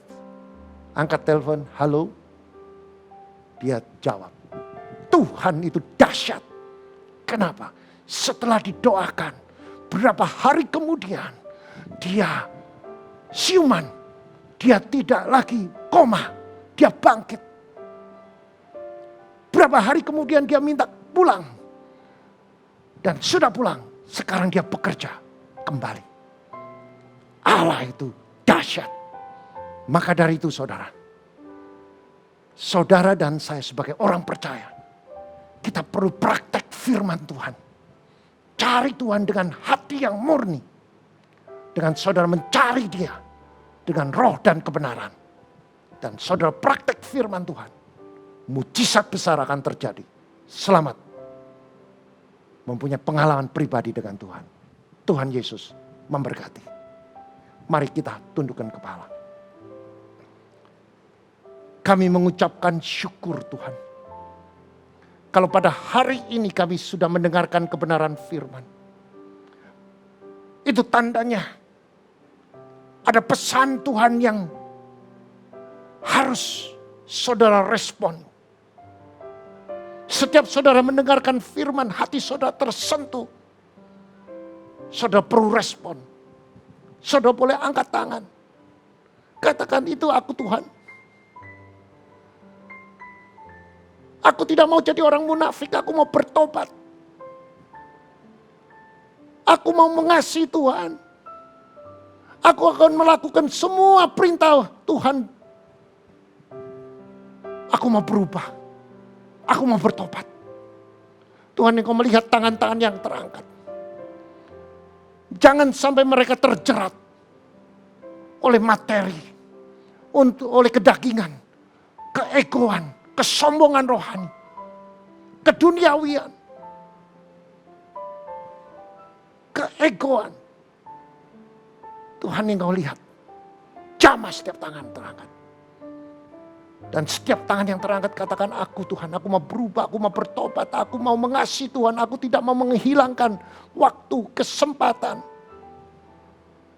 Speaker 5: angkat telepon, halo. Dia jawab, Tuhan itu dahsyat. Kenapa? Setelah didoakan, berapa hari kemudian dia siuman. Dia tidak lagi koma, dia bangkit. Berapa hari kemudian dia minta pulang. Dan sudah pulang, sekarang dia bekerja kembali. Allah itu dahsyat. Maka dari itu saudara dan saya sebagai orang percaya, kita perlu praktek firman Tuhan. Cari Tuhan dengan hati yang murni. Dengan saudara mencari dia dengan roh dan kebenaran. Dan saudara praktek firman Tuhan. Mujizat besar akan terjadi. Selamat mempunyai pengalaman pribadi dengan Tuhan. Tuhan Yesus memberkati. Mari kita tundukkan kepala. Kami mengucapkan syukur Tuhan. Kalau pada hari ini kami sudah mendengarkan kebenaran firman. Itu tandanya ada pesan Tuhan yang harus saudara respon. Setiap saudara mendengarkan firman, hati saudara tersentuh. Saudara perlu respon. Saudara boleh angkat tangan. Katakan, itu aku Tuhan. Aku tidak mau jadi orang munafik, aku mau bertobat. Aku mau mengasihi Tuhan. Aku akan melakukan semua perintah Tuhan. Aku mau berubah. Aku mau bertobat. Tuhan, engkau melihat tangan-tangan yang terangkat. Jangan sampai mereka terjerat oleh materi, oleh kedagingan, keegoan, kesombongan rohani, keduniawian, keegoan. Tuhan, engkau lihat, jamah setiap tangan terangkat. Dan setiap tangan yang terangkat katakan, aku Tuhan, aku mau berubah, aku mau bertobat, aku mau mengasihi Tuhan, aku tidak mau menghilangkan waktu, kesempatan.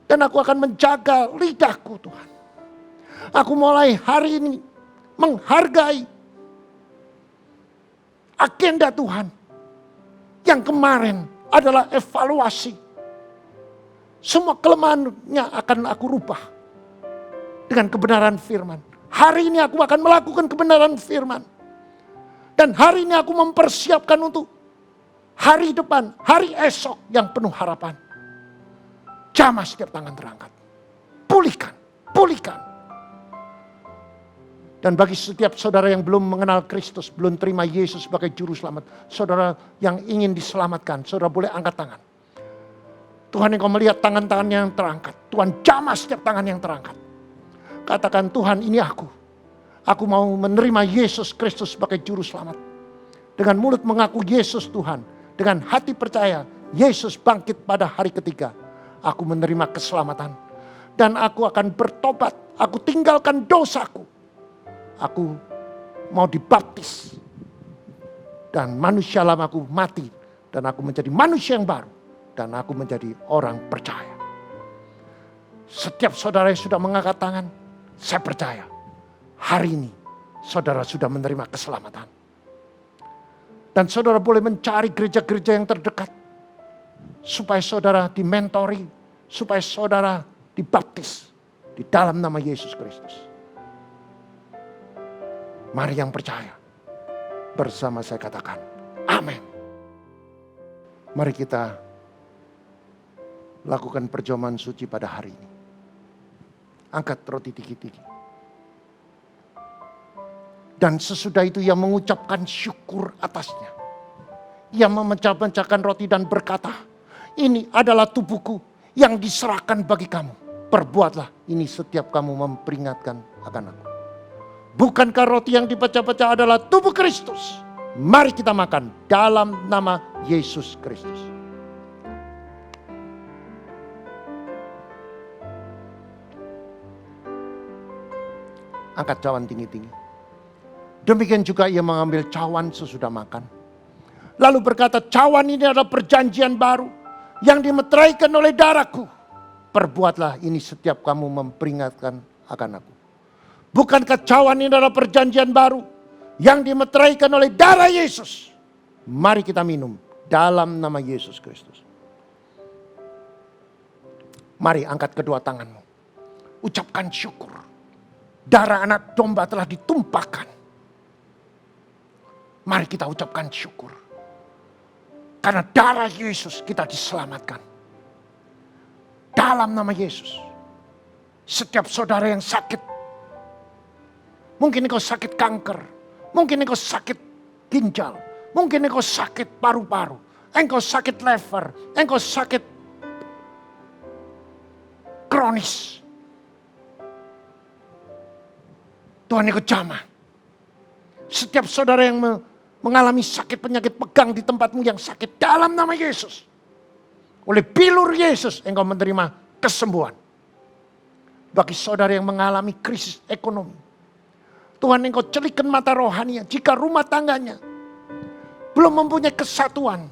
Speaker 5: Dan aku akan menjaga lidahku Tuhan. Aku mulai hari ini menghargai agenda Tuhan. Yang kemarin adalah evaluasi. Semua kelemahannya akan aku rubah dengan kebenaran firman. Hari ini aku akan melakukan kebenaran firman. Dan hari ini aku mempersiapkan untuk hari depan, hari esok yang penuh harapan. Jamah setiap tangan terangkat. Pulihkan, pulihkan. Dan bagi setiap saudara yang belum mengenal Kristus, belum terima Yesus sebagai juru selamat, saudara yang ingin diselamatkan, saudara boleh angkat tangan. Tuhan, engkau melihat tangan-tangan yang terangkat. Tuhan, jamah setiap tangan yang terangkat. Katakan, Tuhan, ini aku. Aku mau menerima Yesus Kristus sebagai juru selamat. Dengan mulut mengaku Yesus Tuhan. Dengan hati percaya Yesus bangkit pada hari ketiga. Aku menerima keselamatan. Dan aku akan bertobat. Aku tinggalkan dosaku. Aku mau dibaptis. Dan manusia lamaku mati. Dan aku menjadi manusia yang baru. Dan aku menjadi orang percaya. Setiap saudara yang sudah mengangkat tangan, saya percaya. Hari ini saudara sudah menerima keselamatan. Dan saudara boleh mencari gereja-gereja yang terdekat. Supaya saudara dimentori. Supaya saudara dibaptis. Di dalam nama Yesus Kristus. Mari yang percaya. Bersama saya katakan. Amin. Mari kita lakukan perjamuan suci pada hari ini. Angkat roti tiki-tiki. Dan sesudah itu ia mengucapkan syukur atasnya. Ia memecah-mecahkan roti dan berkata, ini adalah tubuhku yang diserahkan bagi kamu. Perbuatlah ini setiap kamu memperingatkan akan aku. Bukankah roti yang dipecah-pecah adalah tubuh Kristus? Mari kita makan dalam nama Yesus Kristus. Angkat cawan tinggi-tinggi. Demikian juga ia mengambil cawan sesudah makan. Lalu berkata, cawan ini adalah perjanjian baru yang dimeteraikan oleh darahku. Perbuatlah ini setiap kamu memperingatkan akan aku. Bukankah cawan ini adalah perjanjian baru yang dimeteraikan oleh darah Yesus? Mari kita minum dalam nama Yesus Kristus. Mari angkat kedua tanganmu. Ucapkan syukur. Darah anak domba telah ditumpahkan. Mari kita ucapkan syukur. Karena darah Yesus kita diselamatkan. Dalam nama Yesus. Setiap saudara yang sakit. Mungkin engkau sakit kanker. Mungkin engkau sakit ginjal. Mungkin engkau sakit paru-paru. Engkau sakit lever. Engkau sakit kronis. Tuhan ikut jamah. Setiap saudara yang mengalami sakit penyakit, pegang di tempatmu yang sakit dalam nama Yesus. Oleh bilur Yesus engkau menerima kesembuhan. Bagi saudara yang mengalami krisis ekonomi, Tuhan engkau celikan mata rohaninya. Jika rumah tangganya belum mempunyai kesatuan,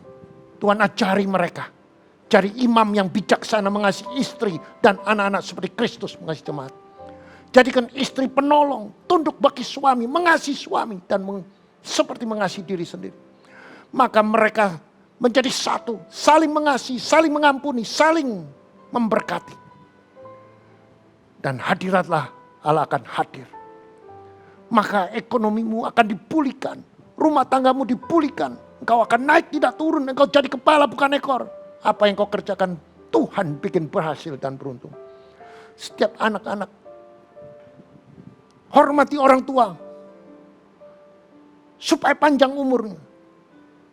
Speaker 5: Tuhan ajari mereka. Cari imam yang bijaksana mengasihi istri dan anak-anak seperti Kristus mengasihi jemaat. Jadikan istri penolong, tunduk bagi suami, mengasihi suami dan seperti mengasihi diri sendiri. Maka mereka menjadi satu, saling mengasihi, saling mengampuni, saling memberkati. Dan hadiratlah Allah akan hadir. Maka ekonomimu akan dipulihkan, rumah tanggamu dipulihkan. Engkau akan naik tidak turun, engkau jadi kepala bukan ekor. Apa yang kau kerjakan Tuhan bikin berhasil dan beruntung. Setiap anak-anak hormati orang tua. Supaya panjang umurnya.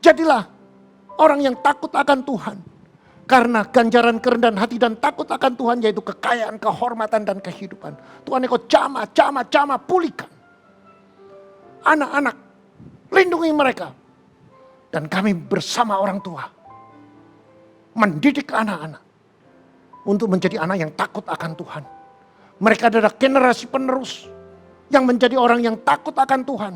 Speaker 5: Jadilah orang yang takut akan Tuhan. Karena ganjaran kerendahan hati dan takut akan Tuhan yaitu kekayaan, kehormatan dan kehidupan. Tuhan engkau jamah, pulihkan. Anak-anak, lindungi mereka. Dan kami bersama orang tua. Mendidik anak-anak. Untuk menjadi anak yang takut akan Tuhan. Mereka adalah generasi penerus. Yang menjadi orang yang takut akan Tuhan.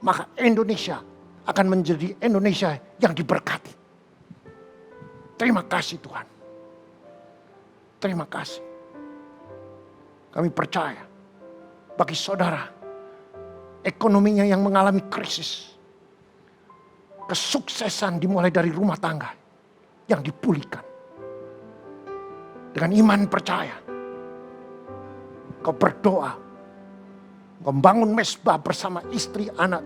Speaker 5: Maka Indonesia akan menjadi Indonesia yang diberkati. Terima kasih Tuhan. Terima kasih. Kami percaya bagi saudara ekonominya yang mengalami krisis. kesuksesan dimulai dari rumah tangga yang dipulihkan. Dengan iman percaya, kau berdoa, kau membangun mesbah bersama istri anak,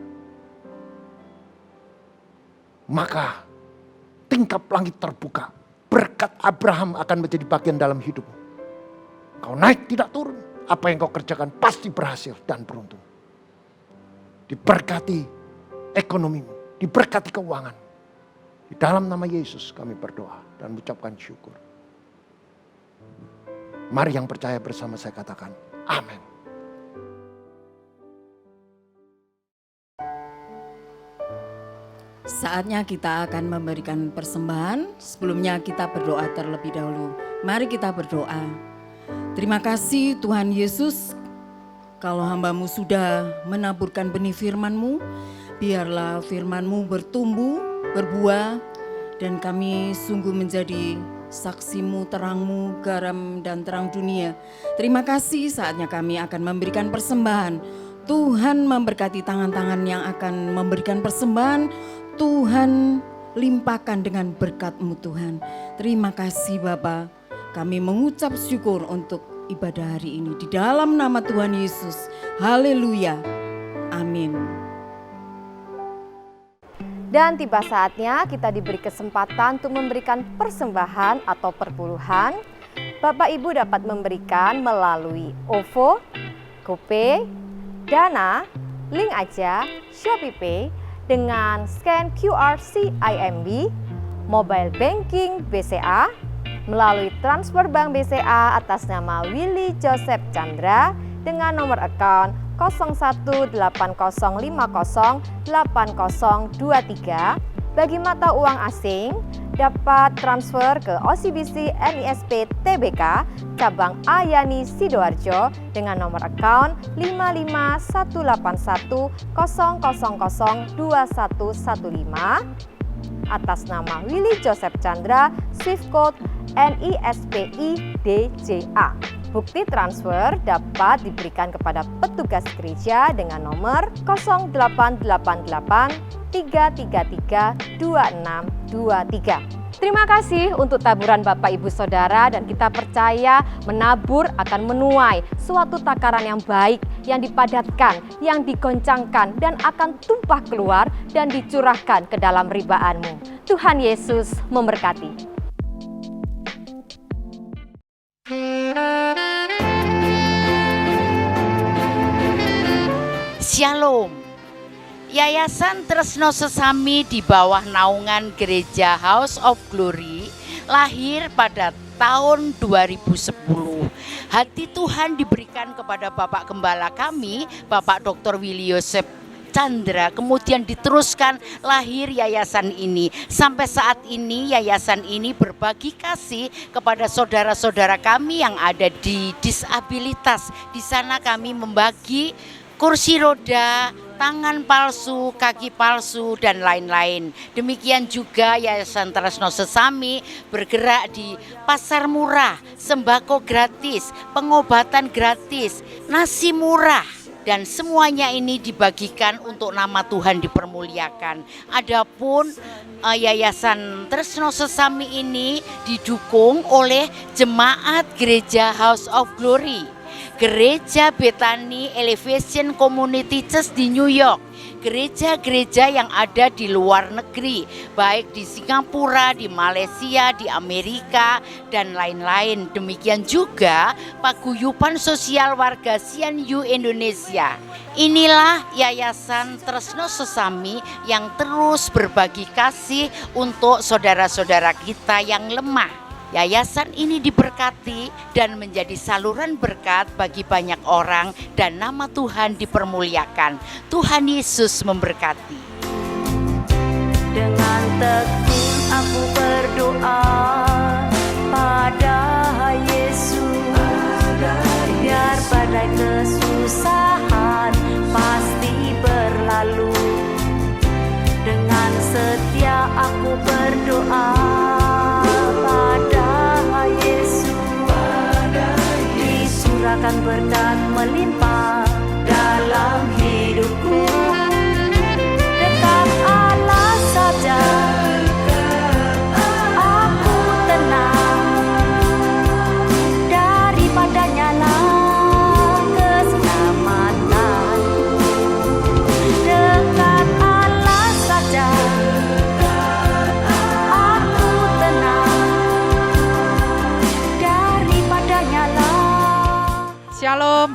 Speaker 5: maka tingkap langit terbuka. Berkat Abraham akan menjadi bagian dalam hidupmu. Kau naik tidak turun. Apa yang kau kerjakan pasti berhasil dan beruntung. Diberkati ekonomimu, diberkati keuangan. Di dalam nama Yesus kami berdoa dan mengucapkan syukur. Mari yang percaya bersama saya katakan, amin.
Speaker 4: Saatnya kita akan memberikan persembahan. Sebelumnya kita berdoa terlebih dahulu. Mari kita berdoa. Terima kasih Tuhan Yesus, kalau hamba-Mu sudah menaburkan benih firman-Mu, biarlah firman-Mu bertumbuh, berbuah, dan kami sungguh menjadi saksi-Mu, terang-Mu, garam dan terang dunia. Terima kasih, saatnya kami akan memberikan persembahan. Tuhan memberkati tangan-tangan yang akan memberikan persembahan. Tuhan limpahkan dengan berkat-Mu Tuhan. Terima kasih Bapa. Kami mengucap syukur untuk ibadah hari ini. Di dalam nama Tuhan Yesus. Haleluya. Amin.
Speaker 7: Dan tiba saatnya kita diberi kesempatan untuk memberikan persembahan atau perpuluhan. Bapak Ibu dapat memberikan melalui OVO, GoPay, Dana, Link Aja, ShopeePay dengan scan QR CIMB, Mobile Banking BCA, melalui transfer bank BCA atas nama Willy Joseph Chandra dengan nomor account 0180508023. Bagi mata uang asing dapat transfer ke OCBC NISP TBK cabang Ayani Sidoarjo dengan nomor account 5518100002115 atas nama Willy Joseph Chandra, Swift Code NISPI DJA. Bukti transfer dapat diberikan kepada petugas gereja dengan nomor 0888-333-2623. Terima kasih untuk taburan Bapak Ibu Saudara, dan kita percaya menabur akan menuai suatu takaran yang baik, yang dipadatkan, yang digoncangkan, dan akan tumpah keluar dan dicurahkan ke dalam ribaanmu. Tuhan Yesus memberkati.
Speaker 8: Shalom. Yayasan Tresno Sesami di bawah naungan Gereja House of Glory lahir pada tahun 2010. Hati Tuhan diberikan kepada Bapak Gembala kami, Bapak Dr. Willy Joseph Chandra, kemudian diteruskan lahir yayasan ini. Sampai saat ini yayasan ini berbagi kasih kepada saudara-saudara kami yang ada di disabilitas. Di sana kami membagi kursi roda, tangan palsu, kaki palsu, dan lain-lain. Demikian juga Yayasan Tresno Sesami bergerak di pasar murah, sembako gratis, pengobatan gratis, nasi murah. Dan semuanya ini dibagikan untuk nama Tuhan dipermuliakan. Adapun Yayasan Tresno Sesami ini didukung oleh Jemaat Gereja House of Glory, Gereja Bethany Elevation Community Church di New York, gereja-gereja yang ada di luar negeri, baik di Singapura, di Malaysia, di Amerika, dan lain-lain. Demikian juga Paguyuban Sosial Warga CNU Indonesia. Inilah Yayasan Tresno Sesami yang terus berbagi kasih untuk saudara-saudara kita yang lemah. Yayasan ini diberkati dan menjadi saluran berkat bagi banyak orang, dan nama Tuhan dipermuliakan. Tuhan Yesus memberkati.
Speaker 1: Dengan tekun aku berdoa pada Yesus, biar badai kesusahan pasti berlalu. Dengan setia aku berdoa pada Yesus, disurahkan berkat melimpah dalam hidupku. Dekat Allah saja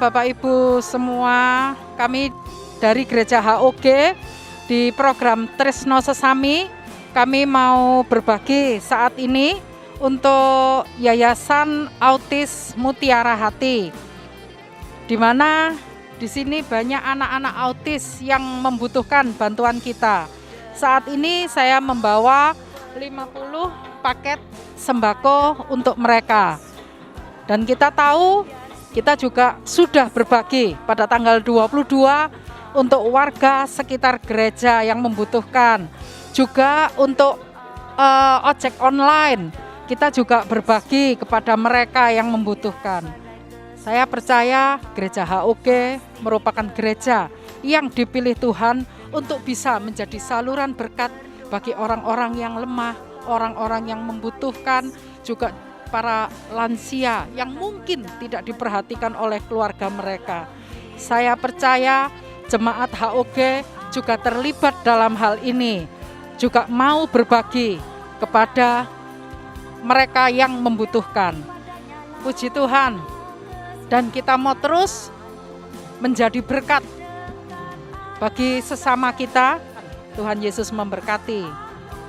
Speaker 9: Bapak Ibu semua, kami dari Gereja HOG di program Tresno Sesami, kami mau berbagi saat ini untuk Yayasan Autis Mutiara Hati, di mana di sini banyak anak-anak autis yang membutuhkan bantuan kita. Saat ini saya membawa 50 paket sembako untuk mereka. Dan kita tahu, kita juga sudah berbagi pada tanggal 22 untuk warga sekitar gereja yang membutuhkan. Juga untuk ojek online, kita juga berbagi kepada mereka yang membutuhkan. Saya percaya gereja HOG merupakan gereja yang dipilih Tuhan untuk bisa menjadi saluran berkat bagi orang-orang yang lemah, orang-orang yang membutuhkan, juga para lansia yang mungkin tidak diperhatikan oleh keluarga mereka. Saya percaya jemaat HOG juga terlibat dalam hal ini, juga mau berbagi kepada mereka yang membutuhkan. Puji Tuhan, dan kita mau terus menjadi berkat bagi sesama kita. Tuhan Yesus memberkati.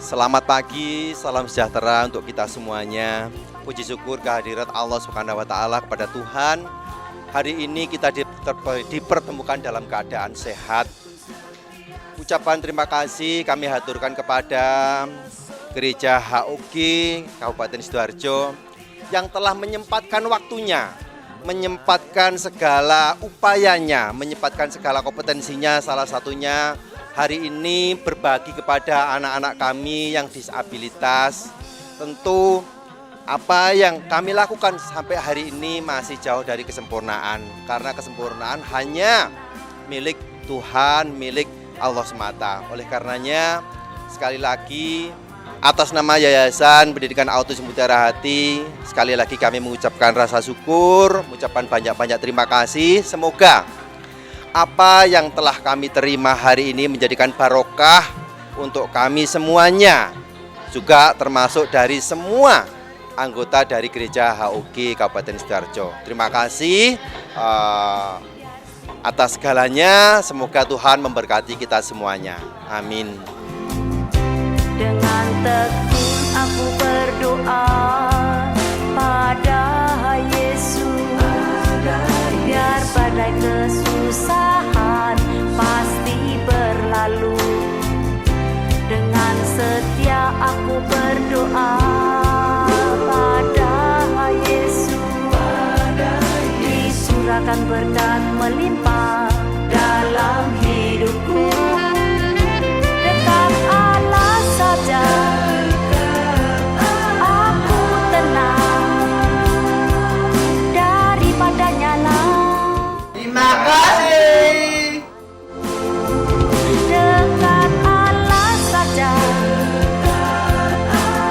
Speaker 10: Selamat pagi, salam sejahtera untuk kita semuanya. Puji syukur kehadirat Allah Subhanahu wa taala kepada Tuhan. Hari ini kita dipertemukan dalam keadaan sehat. Ucapan terima kasih kami haturkan kepada Gereja HOG Kabupaten Sidoarjo yang telah menyempatkan waktunya, menyempatkan segala upayanya, menyempatkan segala kompetensinya, salah satunya hari ini berbagi kepada anak-anak kami yang disabilitas. Tentu apa yang kami lakukan sampai hari ini masih jauh dari kesempurnaan, karena kesempurnaan hanya milik Tuhan, milik Allah semata. Oleh karenanya, sekali lagi atas nama Yayasan Pendidikan Autis Mutiara Hati, sekali lagi kami mengucapkan rasa syukur, mengucapkan banyak-banyak terima kasih. Semoga apa yang telah kami terima hari ini menjadikan barokah untuk kami semuanya, juga termasuk dari semua anggota dari Gereja HOG Kabupaten Sidoarjo. Terima kasih atas segalanya. Semoga Tuhan memberkati kita semuanya. Amin.
Speaker 1: Dengan tekun aku berdoa pada Yesus, biar badai kesusahan pasti berlalu. Dengan setia aku berdoa pada Yesus, disurahkan berkat melimpah dalam hidupku. Dekat Allah saja aku tenang, daripadanya lah.
Speaker 10: Terima kasih.
Speaker 1: Dekat Allah saja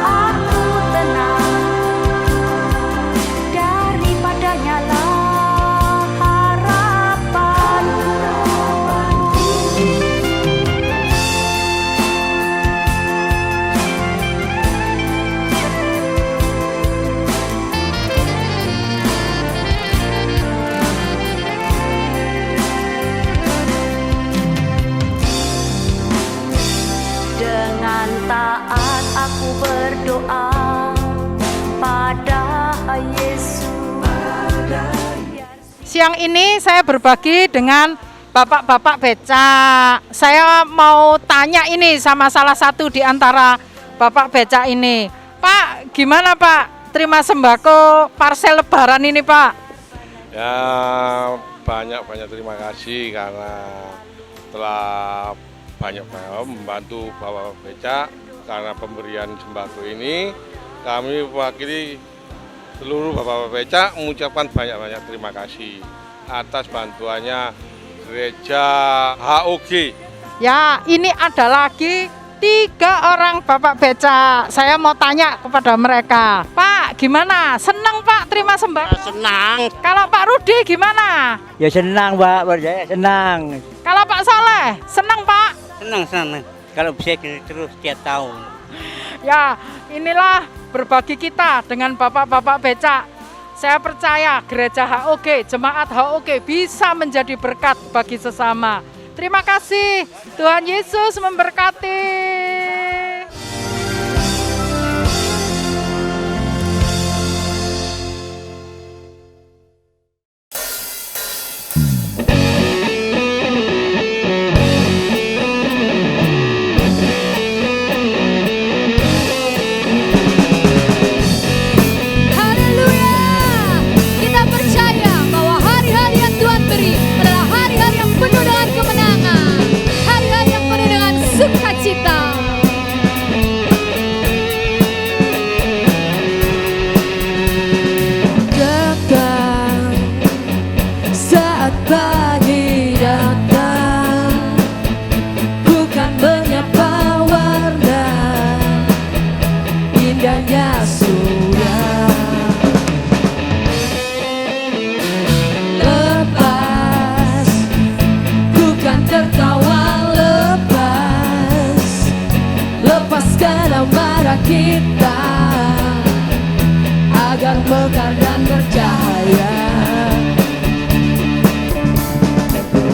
Speaker 1: aku tenang, daripadanya lah harapanku. Dengan taat aku berdoa pada Yesus.
Speaker 9: Siang ini saya berbagi dengan bapak-bapak becak. Saya mau tanya ini sama salah satu di antara bapak becak ini. Pak, gimana Pak? Terima sembako parcel lebaran ini Pak.
Speaker 11: Ya, banyak terima kasih karena telah banyak membantu Bapak Becak. Karena pemberian sembako ini, kami mewakili seluruh Bapak Becak mengucapkan banyak terima kasih atas bantuannya Gereja HOG.
Speaker 9: Ya, ini ada lagi 3 orang Bapak Becak. Saya mau tanya kepada mereka. Pak, gimana? Senang Pak terima sembako?
Speaker 12: Senang.
Speaker 9: Kalau Pak Rudi gimana?
Speaker 12: Ya senang Pak, berjaya senang.
Speaker 9: Kalau Pak Soleh, senang Pak?
Speaker 12: Senang. Kalau bisa terus setiap tahun.
Speaker 9: Ya, inilah berbagi kita dengan bapak-bapak becak. Saya percaya gereja HOG, jemaat HOG bisa menjadi berkat bagi sesama. Terima kasih, Tuhan Yesus memberkati.
Speaker 3: Haleluya. Kita percaya bahwa hari-hari yang Tuhan beri adalah hari-hari yang penuh dengan kemenangan, hari-hari yang penuh dengan sukacita. Datang saat pagi datang, bukan menyapa warna indahnya surya. Lepas, bukan tertawa lepas, lepaskan amarah kita agar mekar dan bercahaya.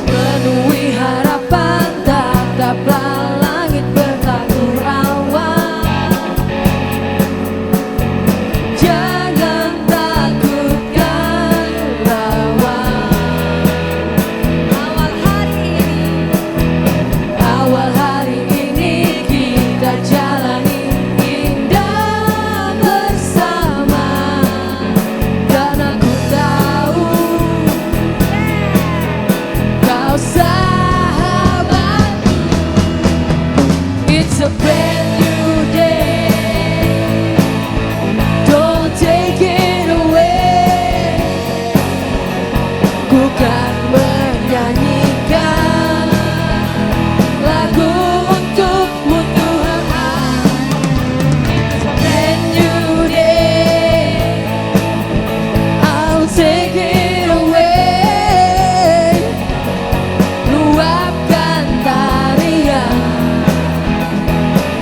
Speaker 3: Penuhi harapan, tataplah langit bertabur awan. Jangan takutkan lawan. Awal hari ini kita jalani indah bersama. Karena ku tahu kau sahabatku. It's a brand new day. Don't take it away. Ku kan menyanyikan lagu untukmu Tuhan. It's a brand new day. I'll take it away. Luapkan tarian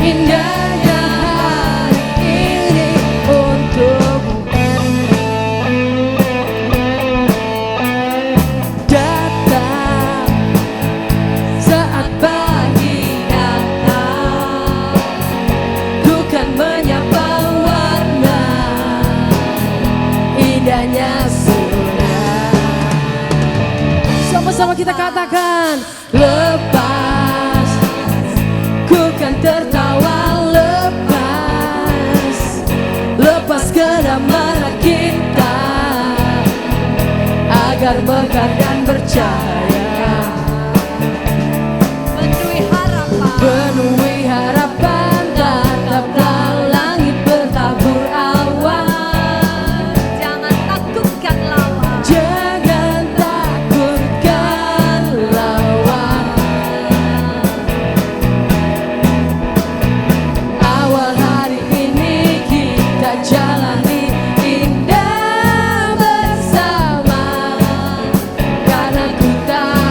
Speaker 3: indahnya hari ini untukmu. Datang saat pagi datang, bukan menyapa warna indahnya surya. Sama-sama kita katakan, lepas, ku kan tertawa lepas, lepaskan amarah kita agar mekar dan bercahaya. Penuhi harapan, tataplah langit bertabur awan. Jangan takutkan lawan. Jangan takutkan lawan. Awal hari ini kita jalani indah bersama. Karena ku tahu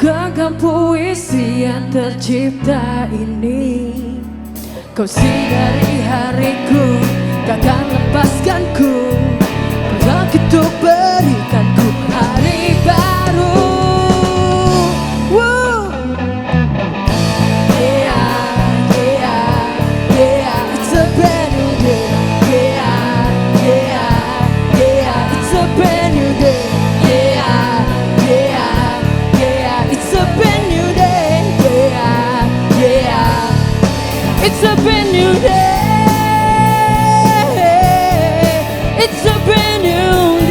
Speaker 3: genggam puisi yang tercipta ini. Kau sinari hariku, takkan lepaskanku. Begitu berikanku hari baru. Woo. Yeah, yeah, yeah, it's a brand new day. Yeah, yeah, yeah, it's a brand new day. Yeah, yeah, yeah, it's a brand new day. Yeah, yeah, it's a brand new day. It's a brand new day.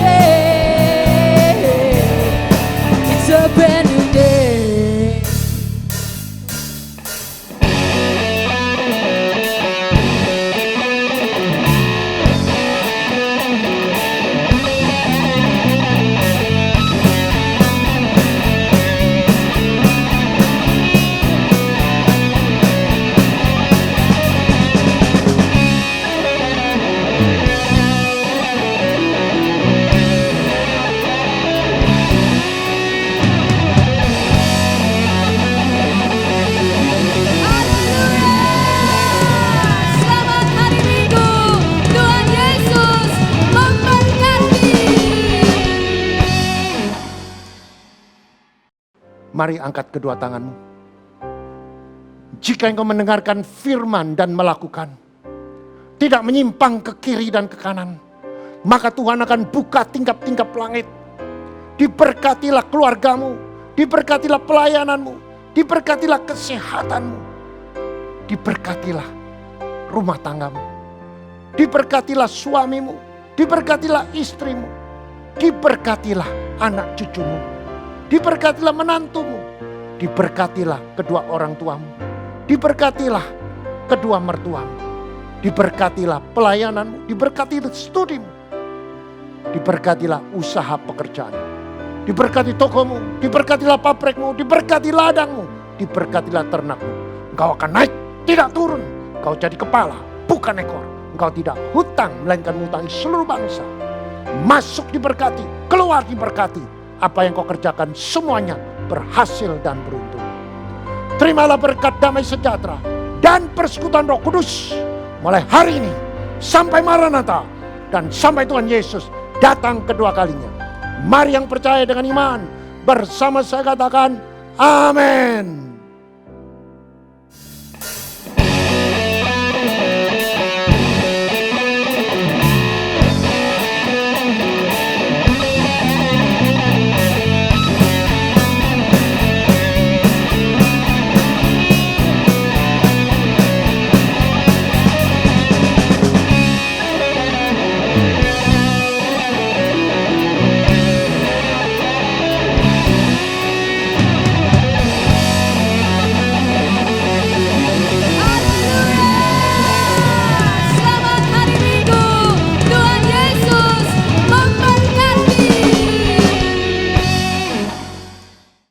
Speaker 3: It's a brand new day. Selamat hari Minggu, Tuhan Yesus memberkati.
Speaker 5: Mari angkat kedua tanganmu. Jika engkau mendengarkan firman dan melakukan, tidak menyimpang ke kiri dan ke kanan, maka Tuhan akan buka tingkap-tingkap langit. Diberkatilah keluargamu, diberkatilah pelayananmu, diberkatilah kesehatanmu, diberkatilah rumah tanggamu, diberkatilah suamimu, diberkatilah istrimu, diberkatilah anak cucumu, diberkatilah menantumu, diberkatilah kedua orang tuamu, diberkatilah kedua mertuamu, diberkatilah pelayananmu, diberkatilah studimu, diberkatilah usaha pekerjaanmu, diberkati tokomu, diberkatilah pabrikmu, diberkati ladangmu, diberkatilah ternakmu. Engkau akan naik, tidak turun. Engkau jadi kepala, bukan ekor. Engkau tidak hutang, melainkan mengutangi seluruh bangsa. Masuk diberkati, keluar diberkati. Apa yang kau kerjakan semuanya berhasil dan beruntung. Terimalah berkat damai sejahtera dan persekutuan Roh Kudus mulai hari ini sampai Maranatha dan sampai Tuhan Yesus datang kedua kalinya. Mari yang percaya dengan iman bersama saya katakan amin.